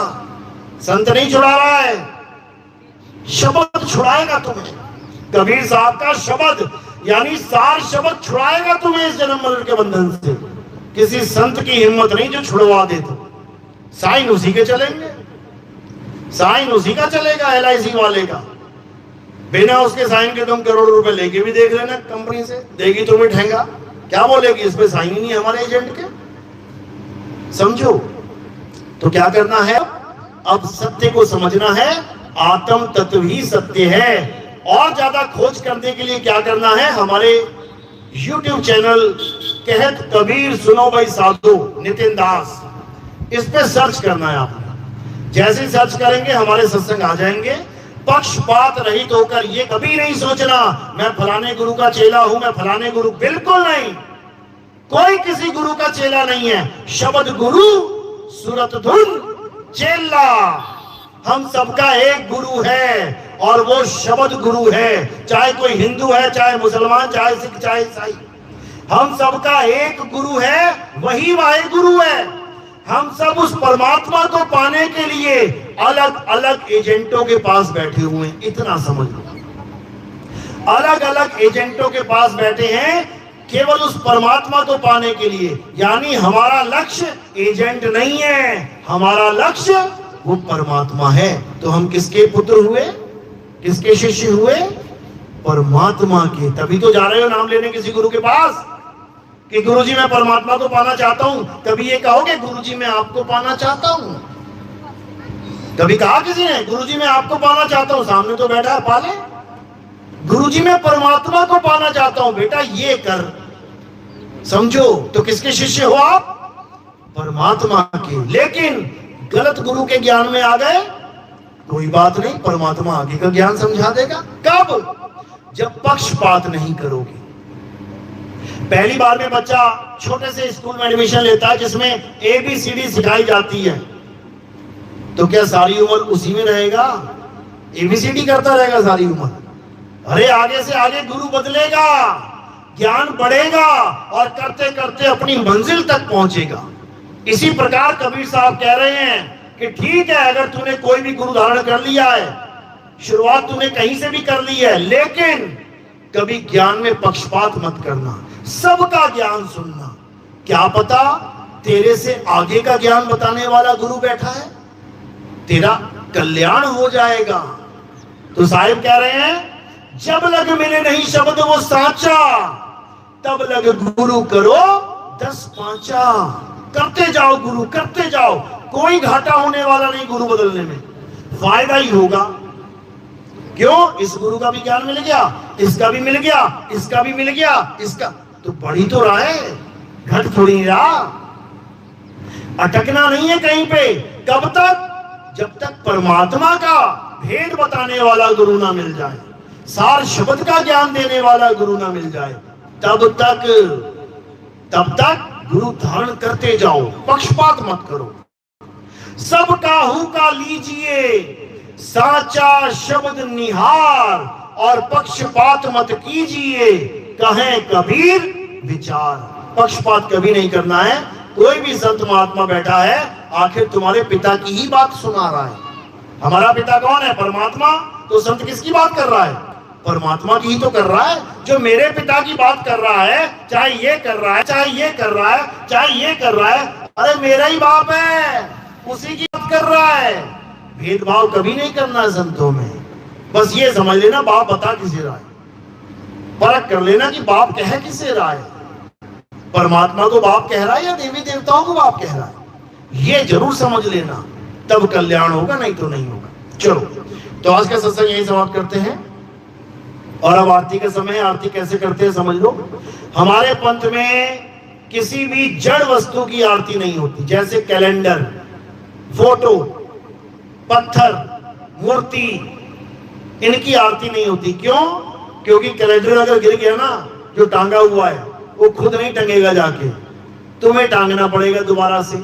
संत नहीं छुड़ा रहा है, शब्द छुड़ाएगा तुम्हें। कबीर साहब का शब्द यानी सार शब्द छुड़ाएगा तुम्हें इस जन्म मरण के बंधन से। किसी संत की हिम्मत नहीं जो छुड़वा दे। तो साइन उसी के चलेंगे, साइन उसी का चलेगा, LIC वाले का। बिना उसके साइन के तुम करोड़ रुपए लेके भी देख लेना, कंपनी से देगी तुम्हें ठेंगा। क्या बोलेगी? इस पे साइन ही नहीं हमारे एजेंट के। समझो, तो क्या करना है? अब सत्य को समझना है। आत्म तत्व ही सत्य है। और ज्यादा खोज करने के लिए क्या करना है? हमारे YouTube चैनल कहत कबीर सुनो भाई साधु नितिन दास, इस पे सर्च करना है आपने। जैसे सर्च करेंगे हमारे सत्संग आ जाएंगे। पक्षपात रहित होकर ये कभी नहीं सोचना मैं फलाने गुरु का चेला हूं, मैं फलाने गुरु, बिल्कुल नहीं। कोई किसी गुरु का चेला नहीं है। शब्द गुरु सूरत धुन चेला, हम सबका एक गुरु है और वो शब्द गुरु है। चाहे कोई हिंदू है, चाहे मुसलमान, चाहे सिख, चाहे ईसाई, हम सबका एक गुरु है, वही वाहे गुरु है। हम सब उस परमात्मा को पाने के लिए अलग अलग एजेंटों के पास बैठे हुए हैं, इतना समझ लो। अलग अलग एजेंटों के पास बैठे हैं केवल उस परमात्मा को पाने के लिए। यानी हमारा लक्ष्य एजेंट नहीं है, हमारा लक्ष्य वो परमात्मा है। तो हम किसके पुत्र हुए, किसके शिष्य हुए? परमात्मा के। तभी तो जा रहे हो नाम लेने किसी गुरु के पास कि गुरुजी मैं परमात्मा को पाना चाहता हूं। कभी ये कहोगे गुरुजी मैं आपको पाना चाहता हूं? कभी कहा किसी ने गुरुजी मैं आपको पाना चाहता हूं? सामने तो बैठा है, पाले। गुरुजी मैं परमात्मा को पाना चाहता हूं, बेटा ये कर। समझो तो किसके शिष्य हो आप? परमात्मा के। लेकिन गलत गुरु के ज्ञान में आ गए, कोई बात नहीं, परमात्मा आगे का ज्ञान समझा देगा। कब? जब पक्षपात नहीं करोगे। पहली बार में बच्चा छोटे से स्कूल में एडमिशन लेता है जिसमें ABCD सिखाई जाती है, तो क्या सारी उम्र उसी में रहेगा? ABCD करता रहेगा सारी उम्र? अरे आगे से आगे गुरु बदलेगा, ज्ञान बढ़ेगा और करते करते अपनी मंजिल तक पहुंचेगा। इसी प्रकार कबीर साहब कह रहे हैं कि ठीक है, अगर तूने कोई भी गुरु धारण कर लिया है, शुरुआत तूने कहीं से भी कर ली है, लेकिन कभी ज्ञान में पक्षपात मत करना, सबका ज्ञान सुनना। क्या पता तेरे से आगे का ज्ञान बताने वाला गुरु बैठा है, तेरा कल्याण हो जाएगा। तो साहिब कह रहे हैं, जब लग मिले नहीं शब्द वो साचा, तब लग गुरु करो 10 पांचा। करते जाओ गुरु, करते जाओ, कोई घाटा होने वाला नहीं गुरु बदलने में, फायदा ही होगा। क्यों? इस गुरु का भी ज्ञान मिल गया, इसका भी मिल गया, इसका भी मिल गया, इसका तो बढ़ ही तो रहा है, घट थोड़ी नहीं रहा। अटकना नहीं है कहीं पे। कब तक? जब तक परमात्मा का भेद बताने वाला गुरु ना मिल जाए, सार शब्द का ज्ञान देने वाला गुरु ना मिल जाए, तब तक गुरु धारण करते जाओ, पक्षपात मत करो। सब काहू का लीजिए साचा शब्द निहार, और पक्षपात मत कीजिए, कहें कबीर विचार। पक्षपात कभी नहीं करना है। कोई भी संत महात्मा बैठा है, आखिर तुम्हारे पिता की ही बात सुना रहा है। हमारा पिता कौन है? परमात्मा। तो संत किसकी बात कर रहा है? परमात्मा की ही तो कर रहा है। जो मेरे पिता की बात कर रहा है, चाहे ये कर रहा है, चाहे ये कर रहा है, चाहे ये कर रहा है, अरे मेरा ही बाप है, उसी की बात कर रहा है। भेदभाव कभी नहीं करना है संतों में। बस ये समझ लेना, बाप बता किसे रहा है, फर्क कर लेना कि बाप कह किसे रहा है। परमात्मा को बाप कह रहा है या देवी देवताओं को बाप कह रहा है, ये जरूर समझ लेना, तब कल्याण होगा, नहीं तो नहीं होगा। चलो, तो आज का सत्संग यही समाप्त करते हैं। और अब आरती का समय है। आरती कैसे करते हैं समझ लो। हमारे पंथ में किसी भी जड़ वस्तु की आरती नहीं होती, जैसे कैलेंडर, फोटो, पत्थर, मूर्ति, इनकी आरती नहीं होती। क्यों? क्योंकि कैलेंडर अगर गिर गया ना, जो टांगा हुआ है वो खुद नहीं टंगेगा, जाके तुम्हें टांगना पड़ेगा दोबारा से।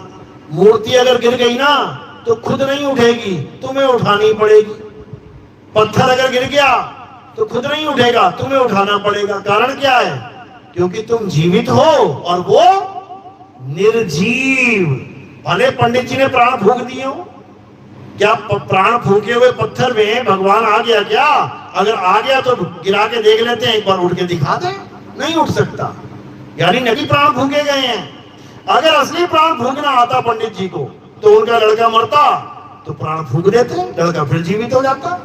मूर्ति अगर गिर गई ना तो खुद नहीं उठेगी, तुम्हें उठानी पड़ेगी। पत्थर अगर गिर गया तो खुद नहीं उठेगा, तुम्हें उठाना पड़ेगा। कारण क्या है? क्योंकि तुम जीवित हो और वो निर्जीव। भले पंडित जी ने प्राण फूंक दिए हो, क्या प्राण फूंके हुए पत्थर में भगवान आ गया क्या? अगर आ गया तो गिरा के देख लेते हैं, एक बार उठ के दिखा दे, नहीं उठ सकता, यानी नकली प्राण फूंके गए हैं। अगर असली प्राण फूंकना आता पंडित जी को, तो उनका लड़का मरता तो प्राण फूंक देते, लड़का फिर जीवित हो जाता।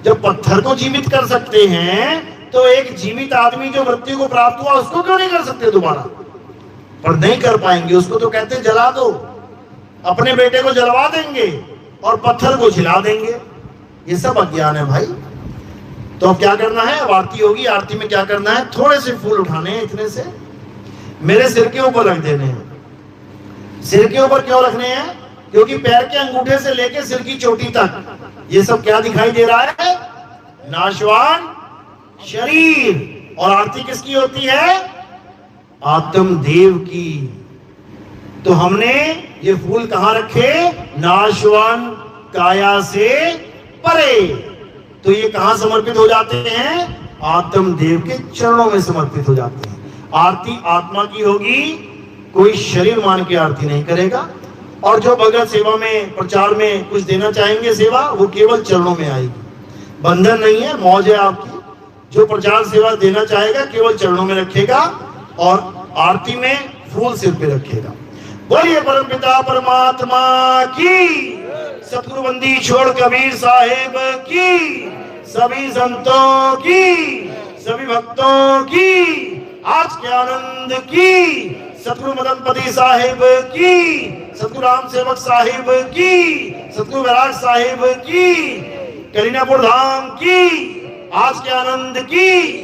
जब पत्थर को जीवित कर सकते हैं, तो एक जीवित आदमी जो मृत्यु को प्राप्त हुआ उसको क्यों नहीं कर सकते दोबारा? पर नहीं कर पाएंगे, उसको तो कहते जला दो, अपने बेटे को जलवा देंगे और पत्थर को जिला देंगे। ये सब अज्ञान है भाई। तो अब क्या करना है? अब आरती होगी। आरती में क्या करना है? थोड़े से फूल उठाने हैं, इतने से मेरे सिर के ऊपर रख देने हैं। सिर के ऊपर क्यों रखने हैं? क्योंकि पैर के अंगूठे से लेकर सिर की चोटी तक ये सब क्या दिखाई दे रहा है? नाशवान शरीर। और आरती किसकी होती है? आत्मदेव की। तो हमने ये फूल कहां रखे? नाशवान काया से परे। तो ये कहां समर्पित हो जाते हैं? आत्मदेव के चरणों में समर्पित हो जाते हैं। आरती आत्मा की होगी, कोई शरीर मान के आरती नहीं करेगा। और जो भगत सेवा में, प्रचार में कुछ देना चाहेंगे सेवा, वो केवल चरणों में आएगी। बंधन नहीं है, मौज है आपकी। जो प्रचार सेवा देना चाहेगा केवल चरणों में रखेगा और आरती में फूल सिर पे रखेगा। बोलिए परमपिता परमात्मा की, सतगुरु बंदी छोड़ कबीर साहेब की, सभी संतों की, सभी भक्तों की, आज के आनंद की, सतगुरु मदनपति साहिब की, सतगुरु राम सेवक साहिब की, सतगुरु वैराग साहिब की, करीनापुर धाम की, आज के आनंद की।